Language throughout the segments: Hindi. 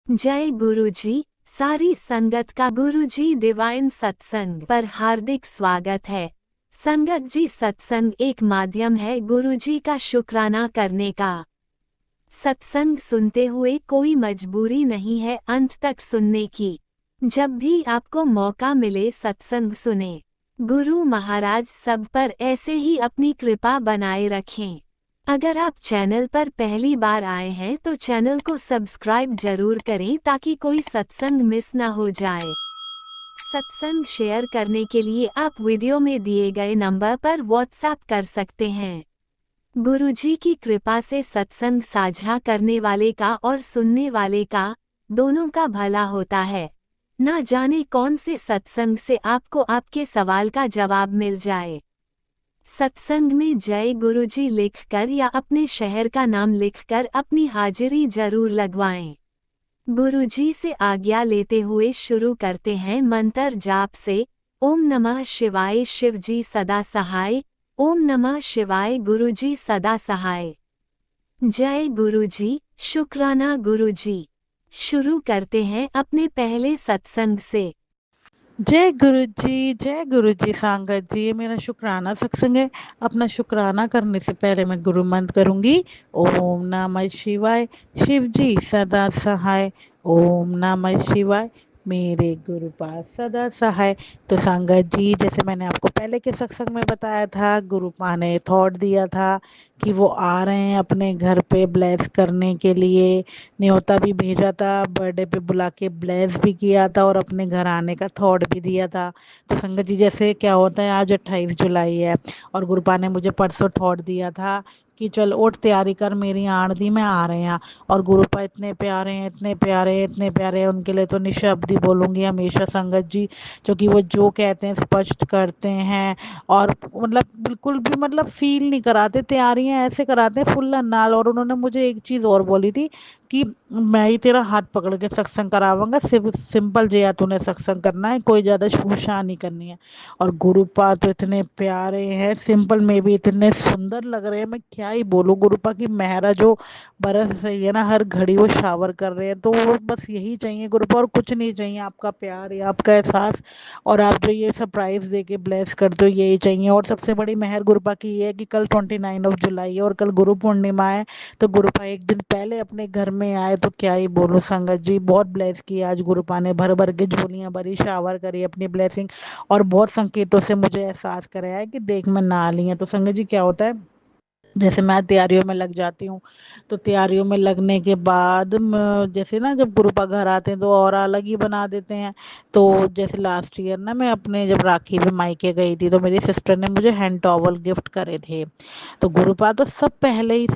जय गुरुजी। सारी संगत का गुरुजी डिवाइन सत्संग पर हार्दिक स्वागत है। संगत जी, सत्संग एक माध्यम है गुरुजी का शुक्राना करने का। सत्संग सुनते हुए कोई मजबूरी नहीं है अंत तक सुनने की। जब भी आपको मौका मिले सत्संग सुने। गुरु महाराज सब पर ऐसे ही अपनी कृपा बनाए रखें। अगर आप चैनल पर पहली बार आए हैं तो चैनल को सब्सक्राइब जरूर करें ताकि कोई सत्संग मिस ना हो जाए। सत्संग शेयर करने के लिए आप वीडियो में दिए गए नंबर पर व्हाट्सएप कर सकते हैं। गुरुजी की कृपा से सत्संग साझा करने वाले का और सुनने वाले का दोनों का भला होता है। ना जाने कौन से सत्संग से आपको आपके सवाल का जवाब मिल जाए। सत्संग में जय गुरुजी लिखकर या अपने शहर का नाम लिखकर अपनी हाजिरी जरूर लगवाएं। गुरुजी से आज्ञा लेते हुए शुरू करते हैं मंत्र जाप से। ओम नमः शिवाय, शिवजी सदा सहाय। ओम नमः शिवाय, गुरुजी सदा सहाय। जय गुरुजी, शुक्राना गुरुजी। शुरू करते हैं अपने पहले सत्संग से। जय गुरु जी सांगत जी। ये मेरा शुक्राना सत्संग है। अपना शुक्राना करने से पहले मैं गुरु मंत्र करूंगी। ओम नमः शिवाय, शिव जी सदा सहाय। ओम नमः शिवाय, मेरे गुरु पास सदा सहाय। तो सांगत जी, जैसे मैंने आपको पहले के सत्संग में बताया था, गुरु पा ने थॉट दिया था कि वो आ रहे हैं अपने घर पे ब्लेस करने के लिए। न्योता भी भेजा था, बर्थडे पे बुला के ब्लेस भी किया था और अपने घर आने का थॉट भी दिया था। तो संगत जी, जैसे क्या होता है, आज 28 जुलाई है और गुरुपा ने मुझे परसों थॉट दिया था कि चल उठ तैयारी कर, मेरी आंटी में आ रहे हैं। और गुरुपा इतने प्यारे हैं, इतने प्यारे हैं, इतने प्यारे हैं, उनके लिए तो निशब्द ही बोलूँगी हमेशा संगत जी। क्योंकि वो जो कहते हैं स्पष्ट करते हैं और मतलब बिल्कुल भी मतलब फील नहीं कराते, तैयारियां ऐसे कराते हैं फुल नाल। और उन्होंने मुझे एक चीज़ और बोली थी कि मैं ही तेरा हाथ पकड़ के सत्संग करावांगा, सिर्फ सिंपल जया तूने सत्संग करना है, कोई ज़्यादा छूछा नहीं करनी है। और गुरुपा तो इतने प्यारे हैं, सिंपल में भी इतने सुंदर लग रहे हैं, मैं क्या ही बोलूँ। गुरुपा की मेहरा जो बरस रही है ना, हर घड़ी वो शावर कर रहे हैं। तो वो बस यही चाहिए गुरुपा, और कुछ नहीं चाहिए, आपका प्यार या आपका एहसास। और आप जो ये सरप्राइज दे के ब्लेस करते हो, यही चाहिए। और सबसे बड़ी मेहर गुरुपा की ये है कि कल 29 जुलाई है और कल गुरु पूर्णिमा है। तो गुरुपा एक दिन पहले अपने घर में आए, तो क्या ही बोलूं संगत जी, बहुत ब्लेस किया आज गुरुपा ने, भर भर के झोलियां भरी, शावर करी अपनी ब्लेसिंग। और बहुत संकेतों से मुझे एहसास कराया है कि देख मैं ना ली है। तो संगत जी, क्या होता है, जैसे मैं तैयारियों में लग जाती हूँ, तो तैयारियों में लगने के बाद जैसे ना जब गुरुपा घर आते हैं तो और अलग ही बना देते हैं। तो जैसे लास्ट ईयर ना मैं अपने जब राखी में मायके गई थी, तो मेरी सिस्टर ने मुझे हैंड टॉवल गिफ्ट करे थे। तो गुरुपा तो सब पहले ही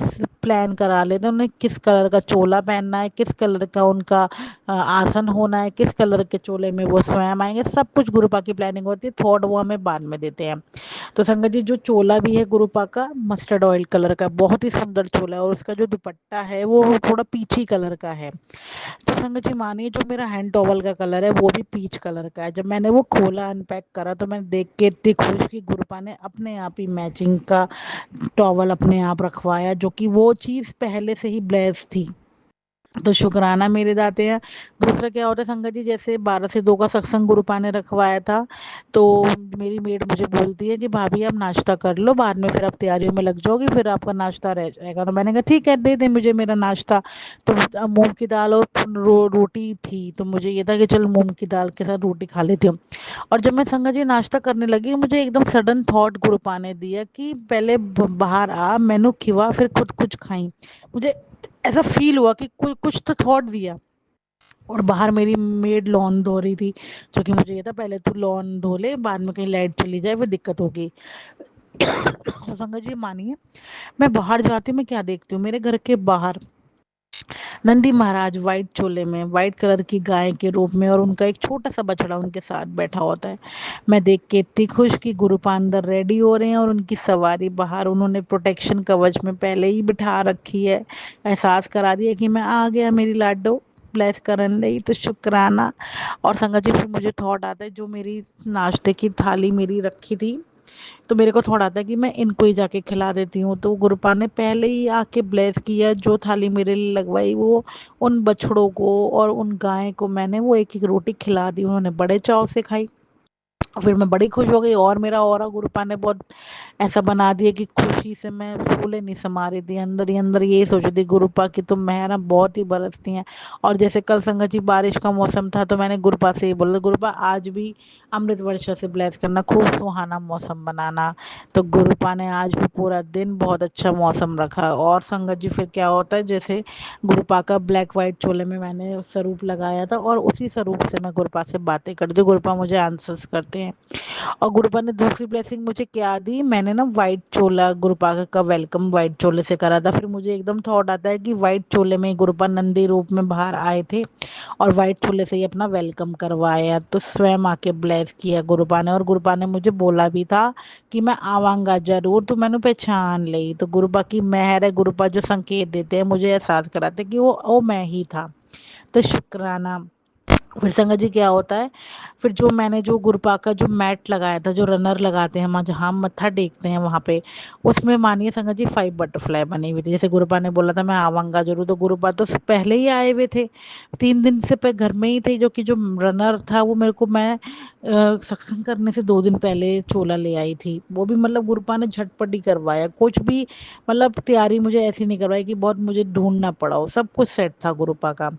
प्लान करा लेते हैं, उन्हें किस कलर का चोला पहनना है, किस कलर का उनका आसन होना है, किस कलर के चोले में वो स्वयं आएंगे, सब कुछ गुरुपा की प्लानिंग होती है। थॉट वो हमें बाद में देते हैं। तो संगत जी, जो चोला भी है गुरुपा का मस्टर्ड ऑयल कलर का, बहुत ही सुंदर चोला है। और उसका जो दुपट्टा है वो थोड़ा पीची कलर का है। तो संगत जी मानिए, जो मेरा हैंड टॉवल का कलर है वो भी पीच कलर का है। जब मैंने वो खोला, अनपैक करा, तो मैंने देख के इतनी खुश कि गुरुपा ने अपने आप ही मैचिंग का टॉवल अपने आप रखवाया, जो कि वो चीज़ पहले से ही ब्लेस थी। तो शुक्राना मेरे दाते हैं। दूसरा क्या होता है संगत जी, जैसे 12 से 2 का सत्संग गुरुपा ने रखवाया था। तो मेरी मेड मुझे बोलती है कि भाभी आप नाश्ता कर लो, बाद में फिर आप तैयारियों में लग जाओगी, फिर आपका नाश्ता रह जाएगा। तो मैंने कहा ठीक है, दे दे मुझे मेरा नाश्ता। तो मूंग की दाल और रोटी थी, तो मुझे ये था कि चल मूंग की दाल के साथ रोटी खा लेती हूँ। और जब मैं संगत जी नाश्ता करने लगी, मुझे एकदम सडन थॉट गुरुपा ने दिया कि पहले बाहर आ, मैनू खिवा, फिर खुद कुछ खाई। मुझे ऐसा फील हुआ कि कोई कुछ तो थॉट दिया। और बाहर मेरी मेड लॉन धो रही थी, जो कि मुझे ये था पहले तू लॉन धो ले, बाद में कहीं लाइट चली जाए फिर दिक्कत होगी। तो संगत जी मानिए, मैं बाहर जाती हूँ, मैं क्या देखती हूँ, मेरे घर के बाहर नंदी महाराज व्हाइट चोले में, व्हाइट कलर की गाय के रूप में, और उनका एक छोटा सा बछड़ा उनके साथ बैठा होता है। मैं देख के इतनी खुश कि गुरुपा अंदर रेडी हो रहे हैं और उनकी सवारी बाहर, उन्होंने प्रोटेक्शन कवच में पहले ही बिठा रखी है। एहसास करा दिया कि मैं आ गया, मेरी लाडो ब्लेस करन लई। तो शुक्राना। और संगत जी, फिर मुझे थॉट आता है, जो मेरी नाश्ते की थाली मेरी रखी थी, तो मेरे को थोड़ा था कि मैं इनको ही जाके खिला देती हूँ। तो गुरुपा ने पहले ही आके ब्लेस किया, जो थाली मेरे लिए लगवाई वो उन बछड़ों को और उन गाय को मैंने वो एक एक रोटी खिला दी, उन्होंने बड़े चाव से खाई। फिर मैं बड़ी खुश हो गई, और मेरा ऑरा गुरुपा ने बहुत ऐसा बना दिया कि खुशी से मैं फूले नहीं समा रही थी, अंदर ही अंदर यही सोच रही थी गुरुपा की तुम मेहर बहुत ही बरसती हैं। और जैसे कल संगत जी बारिश का मौसम था, तो मैंने गुरुपा से ही बोला, गुरुपा आज भी अमृत वर्षा से ब्लेस करना, खूब सुहाना मौसम बनाना। तो गुरुपा ने आज भी पूरा दिन बहुत अच्छा मौसम रखा। और संगत जी फिर क्या होता है, जैसे गुरुपा का ब्लैक वाइट चोले में मैंने स्वरूप लगाया था, और उसी स्वरूप से मैं गुरुपा से बातें करती हूँ, गुरुपा मुझे आंसर्स करते हैं। और गुरुपा ने दूसरी ब्लेसिंग मुझे क्या दी, मैंने ना वाइट चोला गुरुपा का वेलकम वाइट चोले से करा था। फिर मुझे एकदम थॉट आता है कि वाइट चोले में गुरुपा नंदी रूप में बाहर आए थे, और वाइट चोले से ही अपना वेलकम करवाया, तो स्वयं आके ब्लेस किया गुरुपा ने। और गुरुपा ने मुझे बोला भी था कि मैं आवांगा जरूर, तो मैंने पहचान ली। तो गुरुपा की मेहर है, गुरुपा जो संकेत देते हैं मुझे एहसास कराते हैं कि वो मैं ही था। तो शुक्राना। फिर संगत जी क्या होता है, फिर जो मैंने जो गुरुपा का जो मैट लगाया था, जो रनर लगाते हैं हम जहाँ हम मत्था टेकते हैं वहाँ पे, उसमें मानिए संगत जी 5 बटरफ्लाई बनी हुई थी। जैसे गुरुपा ने बोला था मैं आवांगा जरूर, तो गुरुपा तो पहले ही आए हुए थे, 3 दिन से पे घर में ही थे। जो कि जो रनर था वो मेरे को मैं सत्संग करने से 2 दिन पहले चोला ले आई थी, वो भी मतलब गुरुपा ने झटपट ही करवाया, कुछ भी मतलब तैयारी मुझे ऐसी नहीं करवाई कि बहुत मुझे ढूंढना पड़ा हो, सब कुछ सेट था गुरुपा का।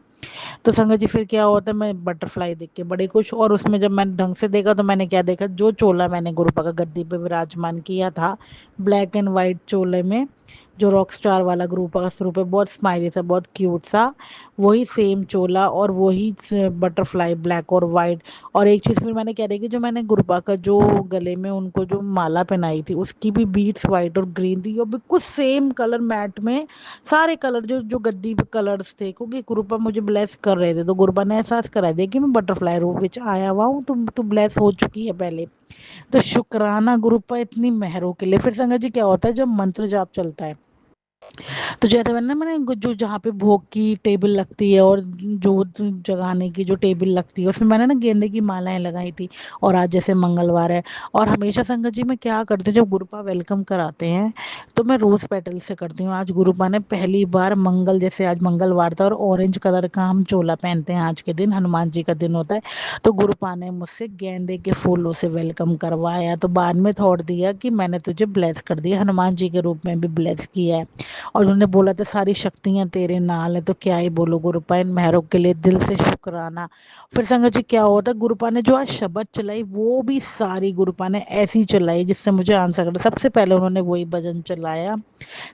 तो संगत जी फिर क्या होता है, मैं बटरफ्लाई देख के बड़ी खुश। और उसमें जब मैंने ढंग से देखा तो मैंने क्या देखा, जो चोला मैंने गुरुपा का गद्दी पे विराजमान किया था, ब्लैक एंड वाइट चोले में, जो रॉक स्टार वाला गुरुपा का स्वरूप है, बहुत स्माइली सा, बहुत क्यूट सा, वही सेम चोला और वही बटरफ्लाई ब्लैक और वाइट। और एक चीज़ फिर मैंने क्या देखी, जो मैंने गुरुपा का जो गले में उनको जो माला पहनाई थी, उसकी भी बीट्स वाइट और ग्रीन थी, और बिल्कुल सेम कलर मैट में, सारे कलर जो जो गद्दी पे कलर्स थे, क्योंकि गुरुपा मुझे ब्लेस कर रहे थे, तो गुरुपा ने एहसास करा दिया कि मैं बटरफ्लाई रूप विच आया हुआ हूँ, तुम ब्लेस हो चुकी है पहले। तो शुक्राना गुरुपा इतनी मेहरों के लिए। फिर संगत जी क्या होता है, जब मंत्र जाप चलता है, तो जैसे मैंने जो जहाँ पे भोग की टेबल लगती है, और जो जगाने की जो टेबल लगती है, उसमें मैंने ना गेंदे की मालाएं लगाई थी। और आज जैसे मंगलवार है, और हमेशा संगत जी मैं क्या करती हूँ, जब गुरुपा वेलकम कराते हैं तो मैं रोज पेटल से करती हूँ। आज गुरुपा ने पहली बार मंगल, जैसे आज मंगलवार था और ऑरेंज कलर का हम चोला पहनते हैं, आज के दिन हनुमान जी का दिन होता है, तो गुरुपा ने मुझसे गेंदे के फूलों से वेलकम करवाया। तो बाद में थॉट दिया कि मैंने तुझे ब्लेस कर दिया, हनुमान जी के रूप में भी ब्लेस किया है। और उन्होंने बोला था सारी शक्तियां तेरे नाल है, तो क्या ही बोलो गुरुपा, इन मेहरों के लिए दिल से शुक्राना। फिर संगत जी क्या होता है, गुरुपा ने जो आज शब्द चलाई वो भी सारी गुरुपा ने ऐसी चलाई जिससे मुझे आंसर कर। सबसे पहले उन्होंने वही भजन चलाया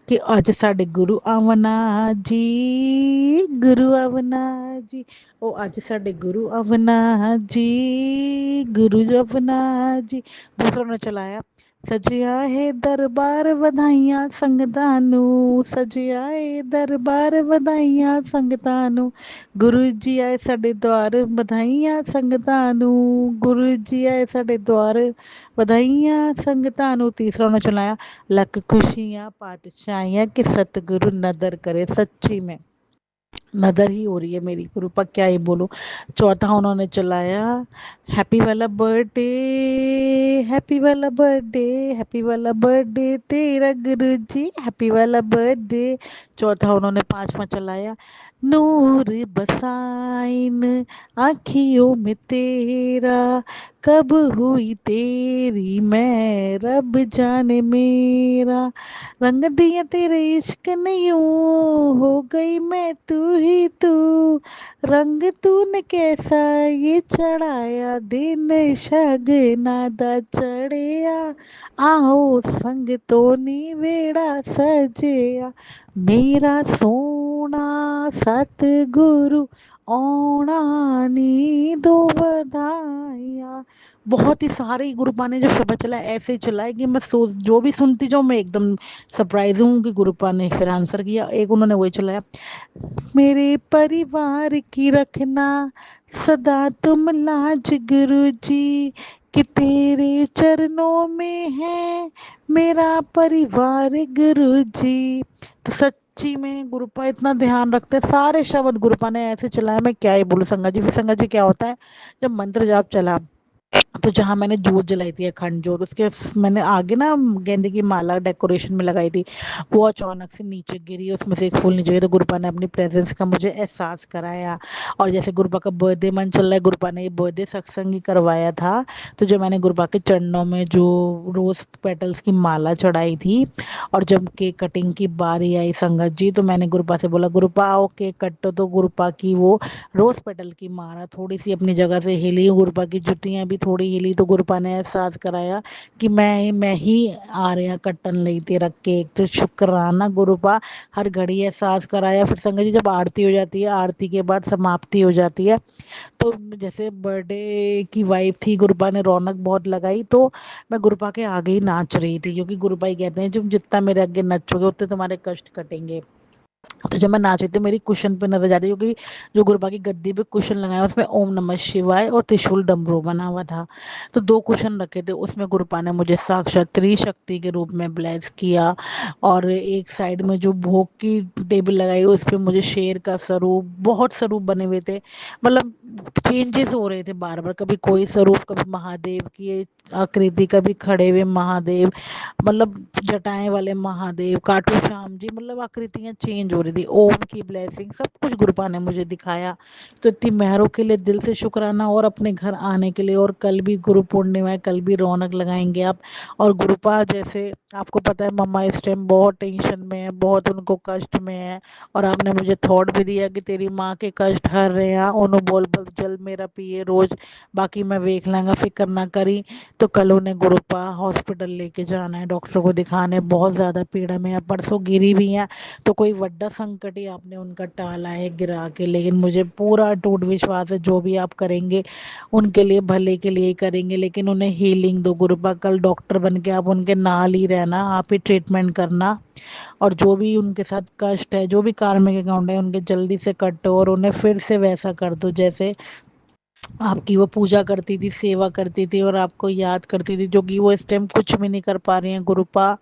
कि आज साडे गुरु आवना जी, गुरु आवना जी, ओ आज साडे गुरु आवना जी, गुरु आवना जी। दूसरों ने चलाया, सजिया है दरबार ਵਧਾਈਆਂ ਸੰਗਤਾਂ ਨੂੰ, ਸਜਿਆ ਏ ਦਰਬਾਰ ਵਧਾਈਆਂ ਸੰਗਤਾਂ ਨੂੰ, ਗੁਰੂ ਜੀ ਆਏ ਸਾਡੇ ਦੁਆਰ ਵਧਾਈਆਂ ਸੰਗਤਾਂ ਨੂੰ, ਗੁਰੂ ਜੀ ਆਏ ਸਾਡੇ ਦੁਆਰ ਵਧਾਈਆਂ ਸੰਗਤਾਂ ਨੂੰ। तीसरा ने चलाया, लख खुशियाँ पातशाहियाँ कि सतगुरु नदर करे, सच्ची में नदर ही हो रही है मेरी गुरुपा, क्या ही बोलूं। चौथा उन्होंने चलाया, हैप्पी वाला बर्थडे, हैप्पी वाला बर्थडे, हैप्पी वाला बर्थडे तेरा गुरु जी, हैप्पी वाला बर्थडे। चौथा उन्होंने पांचवा चलाया, नूर बसाइन आँखियों में तेरा, कब हुई तेरी मैं रब जाने मेरा, रंग दिया तेरे इश्क ने यूं, हो गई मैं तू ही तू, रंग तूने कैसा ये चढ़ाया, दिन शगना दा चढ़िया, आओ संग तो नी वेड़ा सजिया, मेरा सोना सतगुरु औना नी दो बधाइयाँ। बहुत ही सारे ही गुरुपा ने जो शब्द चला ऐसे ही चला है कि मैं सोच जो भी सुनती जाऊँ मैं एकदम सरप्राइज हूँ कि गुरुपा ने फिर आंसर किया। एक उन्होंने वही चलाया, मेरे परिवार की रखना सदा तुम लाज गुरु जी, कि तेरे चरणों में है मेरा परिवार गुरु जी। तो सच्ची में गुरुपा इतना ध्यान रखते हैं, सारे शब्द गुरुपा ने ऐसे चलाया, मैं क्या ही बोलूं संगत जी। फिर संगत जी क्या होता है, जब मंत्र जाप चला तो जहाँ मैंने जोत जलाई थी अखंड जोत, उसके मैंने आगे ना गेंदे की माला डेकोरेशन में लगाई थी, वो अचानक से नीचे गिरी, उसमें से एक फूल नीचे गिरा। तो गुरुपा ने अपनी प्रेजेंस का मुझे एहसास कराया। और जैसे गुरुपा का बर्थडे मन चल रहा है, गुरुपा ने ये बर्थडे सत्संग ही करवाया था। तो जो मैंने गुरुपा के चरणों में जो रोज पेटल्स की माला चढ़ाई थी, और जब केक कटिंग की बारी आई संगत जी, तो मैंने गुरुपा से बोला, गुरुपा आओ केक कटो। तो गुरुपा की वो रोज पेटल की माला थोड़ी सी अपनी जगह से हिली, गुरुपा की जुतियां भी थोड़ी हिली। तो गुरुपा ने एहसास कराया कि मैं ही आ रहा कट्टन लेते रख के। तो शुक्राना गुरुपा, हर घड़ी एहसास कराया। फिर संगत जी जब आरती हो जाती है, आरती के बाद समाप्ति हो जाती है, तो जैसे बर्थडे की वाइफ थी, गुरुपा ने रौनक बहुत लगाई। तो मैं गुरुपा के आगे ही नाच रही थी, क्योंकि गुरुपा ही कहते हैं तुम जितना मेरे आगे नचोगे उतने तुम्हारे कष्ट कटेंगे। तो जब मैं नाच रही थी, मेरी कुशन पे नजर जा रही, क्योंकि जो गुरुपा की गद्दी पे कुशन लगाया उसमें ओम नमः शिवाय और त्रिशूल डमरू बना हुआ था। तो दो कुशन रखे थे, उसमें गुरुपा ने मुझे साक्षात त्रिशक्ति के रूप में ब्लेस किया। और एक साइड में जो भोग की टेबल लगाई, उस पे मुझे शेर का स्वरूप, बहुत स्वरूप बने हुए थे। मतलब चेंजेस हो रहे थे बार बार, कभी कोई स्वरूप, कभी महादेव की आकृति, कभी खड़े हुए महादेव, मतलब जटाएं वाले महादेव, खाटू श्याम जी, मतलब आकृतियां चेंज हो रही थी। ओम की ब्लेसिंग सब कुछ गुरुपा ने मुझे दिखाया। तो इतनी मेहरों के लिए दिल से शुक्राना, और अपने घर आने के लिए। और कल भी गुरु पूर्णिमा है, कल भी रौनक लगाएंगे आप। और गुरुपा जैसे आपको पता है, मम्मा इस टाइम बहुत टेंशन में है, बहुत उनको कष्ट में है। और आपने मुझे थॉट भी दिया कि तेरी माँ के कष्ट हर रहे हैं, उन्होंने बोल बस जल मेरा पिए रोज, बाकी मैं देख लांगा, फिक्र ना करी। तो कल उन्हें गुरुपा हॉस्पिटल लेके जाना है, डॉक्टर को दिखाने, बहुत ज़्यादा पीड़ा में है, परसों गिरी भी हैं। तो कोई बड़ा संकट ही आपने उनका टाला है गिरा के, लेकिन मुझे पूरा टूट विश्वास है जो भी आप करेंगे उनके लिए भले के लिए ही करेंगे। लेकिन उन्हें हीलिंग दो गुरुपा, कल डॉक्टर बन के आप उनके नाल ही रहना, आप ही ट्रीटमेंट करना। और जो भी उनके साथ कष्ट है, जो भी कार्मिक अकाउंट है, उनके जल्दी से कटो, और उन्हें फिर से वैसा कर दो जैसे आपकी वो पूजा करती थी, सेवा करती थी, और आपको याद करती थी, जो कि वो इस टाइम कुछ भी नहीं कर पा रही हैं गुरुपा।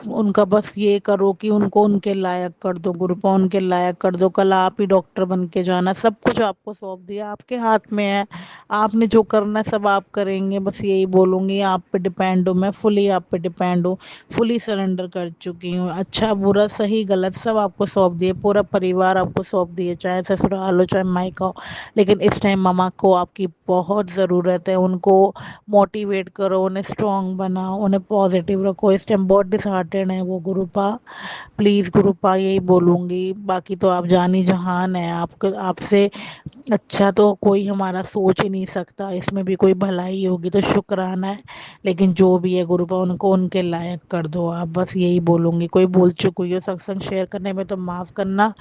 उनका बस ये करो कि उनको उनके लायक कर दो गुरुपा, उनके लायक कर दो। कल आप ही डॉक्टर बन के जाना, सब कुछ आपको सौंप दिया, आपके हाथ में है। आपने जो करना है सब आप करेंगे, बस यही बोलूँगी, आप पे डिपेंड हूँ मैं, फुली आप पे डिपेंड हूँ, फुली सरेंडर कर चुकी हूँ। अच्छा बुरा सही गलत सब आपको सौंप दिए, पूरा परिवार आपको सौंप दिए, चाहे ससुराल हो चाहे मायका हो। लेकिन इस टाइम ममा को आपकी बहुत ज़रूरत है, उनको मोटिवेट करो, उन्हें स्ट्रांग बनाओ, उन्हें पॉजिटिव रखो। इस टाइम बहुत डिसहार्टेड है वो गुरुपा, प्लीज़ गुरुपा यही बोलूँगी। बाकी तो आप जानी जहान है, आपको आपसे अच्छा तो कोई हमारा सोच ही नहीं सकता, इसमें भी कोई भलाई होगी तो शुक्राना है। लेकिन जो भी है गुरुपा, उनको उनके लायक कर दो आप, बस यही बोलूँगी। कोई भूल चूक हुई हो सत्संग शेयर करने में तो माफ़ करना।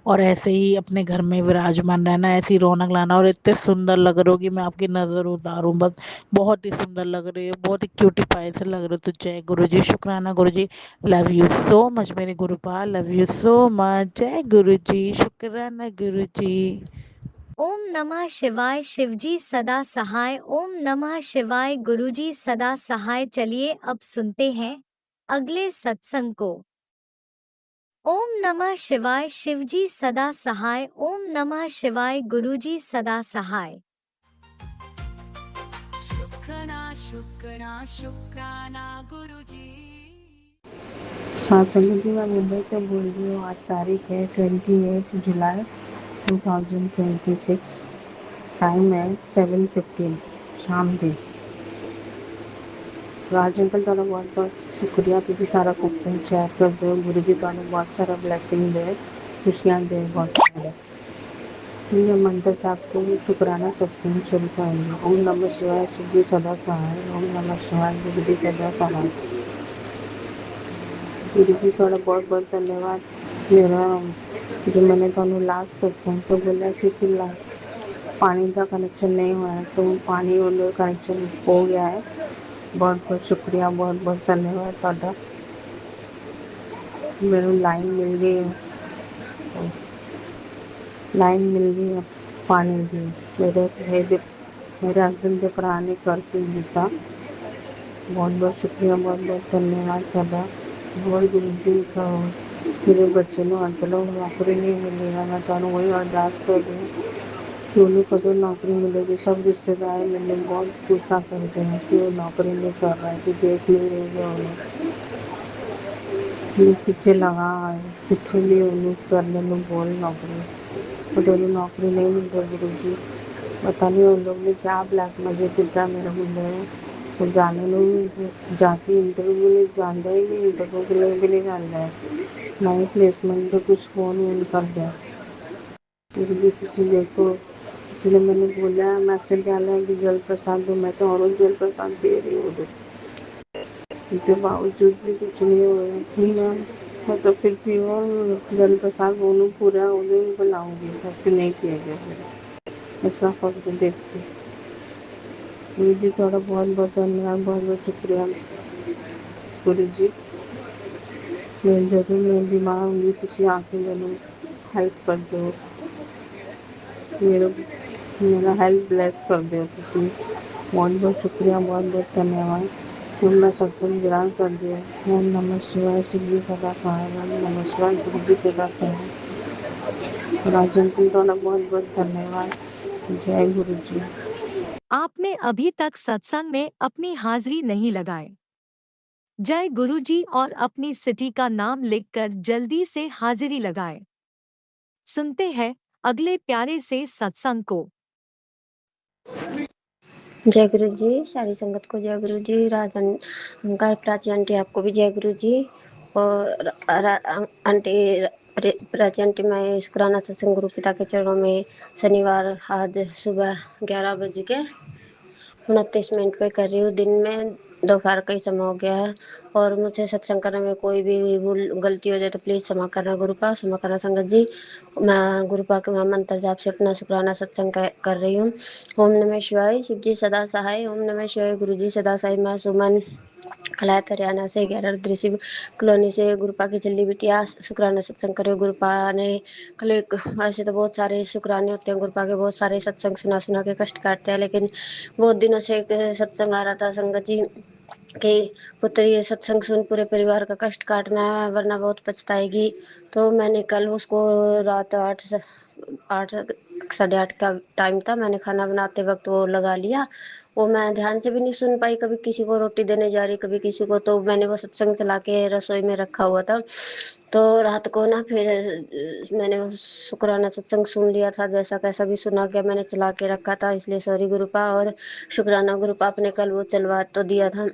और ऐसे ही अपने घर में विराजमान रहना, ऐसी रौनक लाना। और इतने सुंदर लग रहे हो कि मैं आपकी नज़र उतारूं बस, बहुत ही सुंदर लग रही हो, बहुत ही क्यूटी पाई से लग रहे हो। तो जय गुरु जी, शुक्राना गुरु जी, लव यू सो मच मेरे गुरुपा, लव यू सो मच, जय गुरु जी, शुक्राना गुरु जी। ओम नमः शिवाय, शिवजी सदा सहाय। ओम नमः शिवाय, गुरुजी सदा सहाय। चलिए अब सुनते हैं अगले सत्संग को। ओम नमः शिवाय, शिवजी सदा सहाय। ओम नमः शिवाय, गुरुजी सदा सहाय। शुक्राना गुरुजी। हाँ संगत जी, मैं मुंबई से बोल रही हूँ। आज तारीख है 28 जुलाई 2026। टाइम है 7:15 शाम के। राज अंकल ਤੁਹਾਡਾ बहुत बहुत शुक्रिया, ਤੁਸੀਂ सारा सत्संग शेयर कर दो। गुरु जी ਤੁਹਾਨੂੰ बहुत सारा ब्लेसिंग दे, खुशियाँ दे बहुत सारा। ये मंत्र जाप को शुक्राना सत्संग शुरू करेंगे। ओम नमः शिवाय, शिव जी सदा सहाय। ओम नमः शिवाय, गुरु जी सदा सहाय। गुरु जी ਤੁਹਾਡਾ बहुत बहुत धन्यवाद। मेरा जो मैंने ਤੁਹਾਨੂੰ लास्ट सत्संग तो बोला सी कि पानी का कनेक्शन नहीं हुआ है, तो पानी वाला कनेक्शन हो गया है। बहुत बहुत शुक्रिया, बहुत बहुत धन्यवाद ਤੁਹਾਡਾ। मेरे लाइन मिल गई है पानी की। मेरे हस्बैंड के भरा ने करके दिता। बहुत बहुत शुक्रिया, बहुत बहुत धन्यवाद ਤੁਹਾਡਾ। और गुरु जी का मेरे बच्चे ਨੂੰ ਅੰਤਲੋਂ ਨੌਕਰੀ नहीं मिलेगा, मैं ਤੁਹਾਨੂੰ वही अरदास कर रही हूँ दोनों को तो नौकरी मिलेगी। सब रिश्तेदार मिलने बहुत गुस्सा करते हैं कि वो नौकरी नहीं कर रहा है, कि देख नहीं रही है उन्हें, पीछे लगा है, पीछे भी उन्हें करने में बोल नौकरी, और दोनों नौकरी नहीं मिल रही गुरु जी। पता नहीं उन लोग ने क्या ब्लैक मैजिक किया मेरे मुंडे में। तो जाने नहीं जाती, इंटरव्यू नहीं जानता ही नहीं, इंटरव्यू के लिए भी नहीं जानता है, ना ही प्लेसमेंट पे कुछ फोन वोन कर दिया। फिर भी किसी देखो, इसलिए मैंने बोला मैसेज डाला है कि जल प्रसाद दो। मैं तो और जल प्रसाद दे रही हूँ, उसके बावजूद भी कुछ नहीं हो रहा। फिर मैं तो फिर भी और जल प्रसाद बोलूँ पूरा उन्हें बुलाऊंगी, ऐसे नहीं किया गया फिर ऐसा करके देखती। गुरु जी थोड़ा बहुत बहुत धन्यवाद, बहुत बहुत शुक्रिया गुरु जी। मैं जरूर मैं बीमार होंगी, किसी आके जरूर हेल्प कर दो, मेरा मेरा हेल्प ब्लेस कर दो किसी। बहुत बहुत शुक्रिया, बहुत बहुत धन्यवाद। फिर मैं सत्संग ग्रहण कर दिया। ओम नमः शिवाय, शिव जी सदा सहाय। ओम नमः शिवाय, गुरु जी सदा सहाय। राजन को थोड़ा बहुत बहुत धन्यवाद। जय गुरु जी। आपने अभी तक सत्संग में अपनी हाजिरी नहीं लगाई। जय गुरु जी और अपनी सिटी का नाम लिखकर जल्दी से हाजिरी लगाएं। सुनते हैं अगले प्यारे से सत्संग को। जय गुरु जी, सारी संगत को जय गुरु जी। राजन अंकल, प्राची आंटी आपको भी जय गुरु जी। और आंटी प्राची आंटी, मैं शुक्राना सत्संग गुरु पिता के चरणों में शनिवार आज सुबह 11 बज के 29 पे कर रही हूँ। दिन में दोपहर का ही समय हो गया है और मुझे सत्संग करने में कोई भी भूल गलती हो जाए तो प्लीज़ क्षमा करना गुरुपा, क्षमा करना संगत जी। मैं गुरुपा के मंत्र जाप से अपना शुक्राना सत्संग कर रही हूँ। ओम नमः शिवाय, शिव जी सदा सहाय। ओम नमः शिवाय, गुरु जी सदा सहाय। मैं सुमन कलायत हरियाणा से 11 ऋषि कॉलोनी से गुरुपा की जल्दी बिटिया शुक्राना सत्संग करे। गुरुपा ने कल वैसे तो बहुत सारे शुक्राने होते हैं गुरुपा के, बहुत सारे सत्संग सुना सुना के कष्ट काटते हैं, लेकिन बहुत दिनों से एक सत्संग आ रहा था संगत जी कि पुत्र ये सत्संग सुन पूरे परिवार का कष्ट काटना है वरना बहुत पछताएगी। तो मैंने कल उसको रात 8 8:30 का टाइम था, मैंने खाना बनाते वक्त वो लगा लिया। वो मैं ध्यान से भी नहीं सुन पाई, कभी किसी को रोटी देने जा रही कभी किसी को, तो मैंने वो सत्संग चला के रसोई में रखा हुआ था। तो रात को ना फिर मैंने शुक्राना सत्संग सुन लिया था, जैसा कैसा भी सुना गया मैंने चला के रखा था, इसलिए सॉरी गुरुपा। और शुक्राना गुरुपा आपने कल वो चलवा तो दिया था।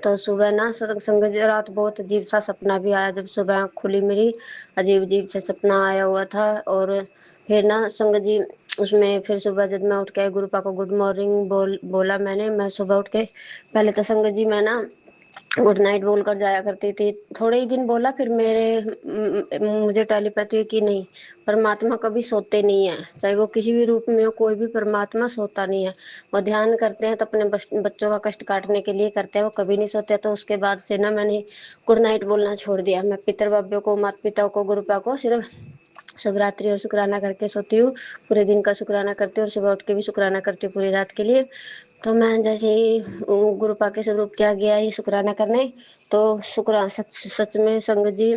तो सुबह ना सत्संग रात बहुत अजीब सा सपना भी आया, जब सुबह आँख खुली मेरी अजीब अजीब से सपना आया हुआ था। और फिर ना संगत जी उसमें फिर सुबह जब मैं उठ के गुरुपा को गुड मॉर्निंग बोला मैंने। मैं सुबह उठ के पहले तो संगत जी मैं ना गुड नाइट बोल कर जाया करती थी, थोड़े ही दिन बोला, फिर मुझे टेलीपैथी हुई कि नहीं, परमात्मा कभी सोते नहीं है, चाहे वो किसी भी रूप में हो, कोई भी परमात्मा सोता नहीं है। वो ध्यान करते हैं तो अपने बच्चों का कष्ट काटने के लिए करते हैं, वो कभी नहीं सोते। तो उसके बाद से ना मैंने गुड नाइट बोलना छोड़ दिया। मैं पितर बाबियों को, माता पिता को, गुरुपा को सिर्फ शिवरात्रि और शुक्राना करके सोती हूँ, पूरे दिन का शुक्राना करती हूँ और सुबह उठ के भी शुक्राना करती हूँ पूरी रात के लिए। तो मैं जैसे ही गुरुपा के स्वरूप क्या गया ये शुक्राना करने, तो सच में संगत जी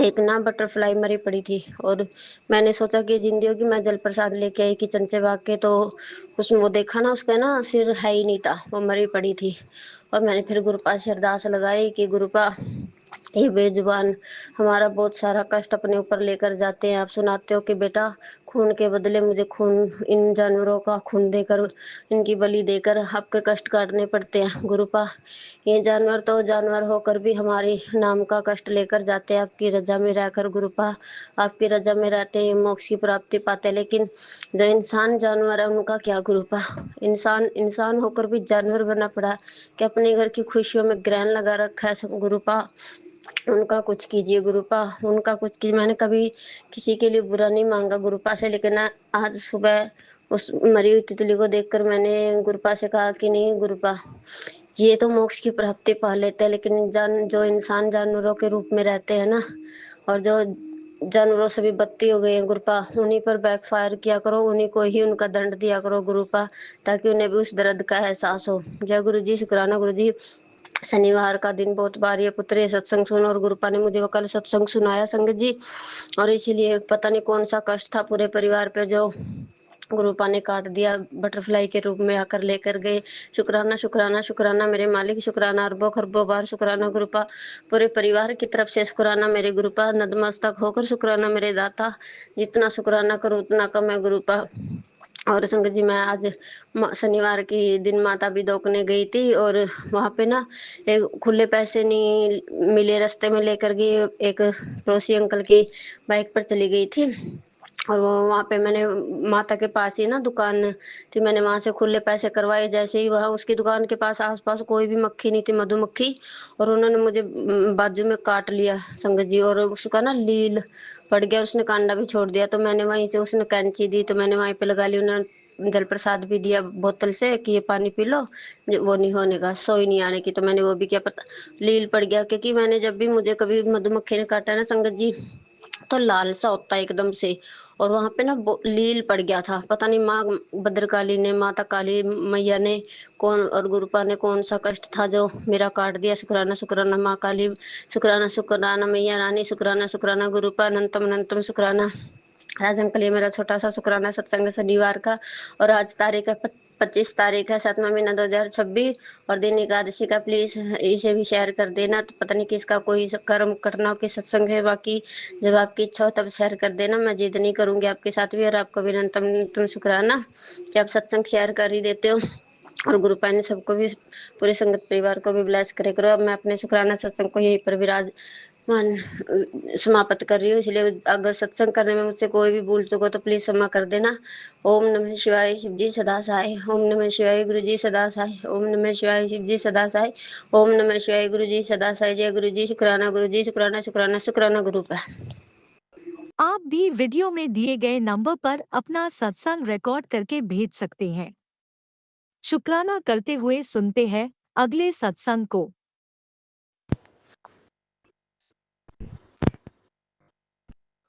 एक ना बटरफ्लाई मरी पड़ी थी और मैंने सोचा कि जिंदी होगी। मैं जल प्रसाद लेके आई किचन से भाग के, तो उसमें वो देखा ना उसका ना सिर है ही नहीं था, वो मरी पड़ी थी। और मैंने फिर गुरुपा से अरदास लगाई कि गुरुपा ये बेजुबान हमारा बहुत सारा कष्ट अपने ऊपर लेकर जाते हैं। आप सुनाते हो कि बेटा खून के बदले मुझे खून, इन जानवरों का खून देकर, इनकी बलि देकर आपके कष्ट काटने पड़ते हैं गुरुपा। ये जानवर तो जानवर होकर भी हमारे नाम का कष्ट लेकर जाते हैं आपकी रजा में रहकर गुरुपा। आपकी रजा में रहते हैं मोक्ष की प्राप्ति पाते हैं, लेकिन जो इंसान जानवर है उनका क्या गुरुपा। इंसान इंसान होकर भी जानवर बना पड़ा कि अपने घर की खुशियों में ग्रहण लगा रखा है गुरुपा। उनका कुछ कीजिए गुरुपा, उनका कुछ कीजिए। मैंने कभी किसी के लिए बुरा नहीं मांगा गुरुपा से, लेकिन आज सुबह उस मरी हुई तितली को देखकर मैंने गुरुपा से कहा कि नहीं गुरुपा, ये तो मोक्ष की प्राप्ति पा लेते हैं, लेकिन जो इंसान जानवरों के रूप में रहते हैं ना, और जो जानवरों से भी बत्ती हो गई है गुरुपा, उन्हीं पर बैकफायर किया करो, उन्हीं को ही उनका दंड दिया करो गुरुपा, ताकि उन्हें भी उस दर्द का एहसास हो। जय गुरु जी, शुक्राना गुरु जी। शनिवार का दिन बहुत बार ये पुत्र ये सत्संग सुना और गुरुपा ने मुझे वो कल सत्संग सुनाया संगत जी, और इसीलिए पता नहीं कौन सा कष्ट था पूरे परिवार पे जो गुरुपा ने काट दिया, बटरफ्लाई के रूप में आकर लेकर गए। शुक्राना शुक्राना शुक्राना मेरे मालिक, शुक्राना अरबों खरबों बार, शुक्राना गुरुपा पूरे परिवार की तरफ से, शुक्राना मेरे गुरुपा नतमस्तक होकर, शुक्राना मेरे दाता, जितना शुक्राना करूँ उतना कम है गुरुपा। और संगत जी, मैं आज शनिवार की दिन माता भी दोकने गई थी और वहाँ पे ना एक खुले पैसे नहीं मिले, रास्ते में लेकर गई, एक पड़ोसी अंकल की बाइक पर चली गई थी और वो वहाँ पे मैंने माता के पास ही ना दुकान थी, मैंने वहां से खुले पैसे करवाए। जैसे ही वहां उसकी दुकान के पास आसपास कोई भी मक्खी नहीं थी, मधुमक्खी, और उन्होंने मुझे बाजू में काट लिया संगत जी, और उसका ना लील पड़ गया, उसने कांडा भी छोड़ दिया। तो मैंने वहीं से, उसने कैंची दी तो मैंने वहीं पे लगा ली, उन्होंने जल प्रसाद भी दिया बोतल से कि ये पानी पी लो, वो नहीं होने का, सोई नहीं आने की। तो मैंने वो भी किया, पता लील पड़ गया, क्योंकि मैंने जब भी मुझे कभी मधुमक्खी ने काटा ना संगत जी, तो लाल सा होता है एकदम से, और वहां पे ना लील पड़ गया था। पता नहीं माँ भद्रकाली ने, माता काली मैया ने कौन और गुरुपा ने कौन सा कष्ट था जो मेरा काट दिया। शुक्राना शुक्राना माँ काली, शुक्राना शुक्राना मैया रानी, शुक्राना शुक्राना गुरुपा, अनंतम अनंतम शुक्राना। आज अंकल, ये मेरा छोटा सा शुक्राना सत्संग शनिवार का, और आज तारीख है 25 तारीख है 7वां महीना 2026, और दिन एकादशी का। प्लीज इसे भी शेयर कर देना। तो पता नहीं किसका कोई कर्म करना हो कि सत्संग है, बाकी जब आपकी इच्छा हो तब शेयर कर देना, मैं जिद नहीं करूंगी आपके साथ भी। और आपको भी अनंतम शुक्राना कि आप सत्संग शेयर कर ही देते हो, और गुरु पाल ने सबको भी, पूरे संगत परिवार को भी ब्लेस करे करो। अब मैं अपने शुक्राना सत्संग को यहीं पर विराजमान समाप्त कर रही हूँ। इसलिए अगर सत्संग करने में मुझसे कोई भी भूल चुको तो प्लीज क्षमा कर देना। ओम नमः शिवाय, शिव जी सदा सहाय। ओम नमः शिवाय, गुरु जी सदा सहाय। ओम नमः शिवाय, शिव जी सदा सहाय। ओम नमः शिवाय, गुरु जी सदा सहाय। जय गुरु जी, शुक्राना गुरु जी, शुक्राना शुक्राना शुक्राना गुरु पे। आप भी वीडियो में दिए गए नंबर पर अपना सत्संग रिकॉर्ड करके भेज सकते हैं। शुक्राना करते हुए सुनते हैं अगले सत्संग को।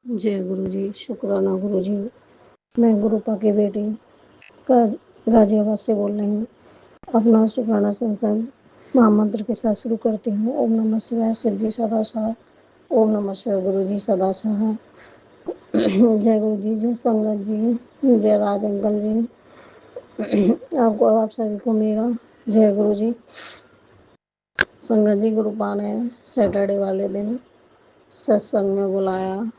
जय गुरु जी, शुक्राना गुरु जी। मैं गुरुपा की बेटी गाजियाबाद से बोल रही हूँ। अपना शुक्राना सत्संग महामंत्र के साथ शुरू करती हूँ। ओम नमः शिवाय, शिव जी सदा सहाय। ओम नमः शिवाय, गुरु जी सदा सहाय। जय गुरु जी, जय संगत जी, जय राज अंकल जी, आपको आप सभी को मेरा जय गुरु जी। संगत जी, गुरुपा ने सैटरडे वाले दिन सत्संग में बुलाया।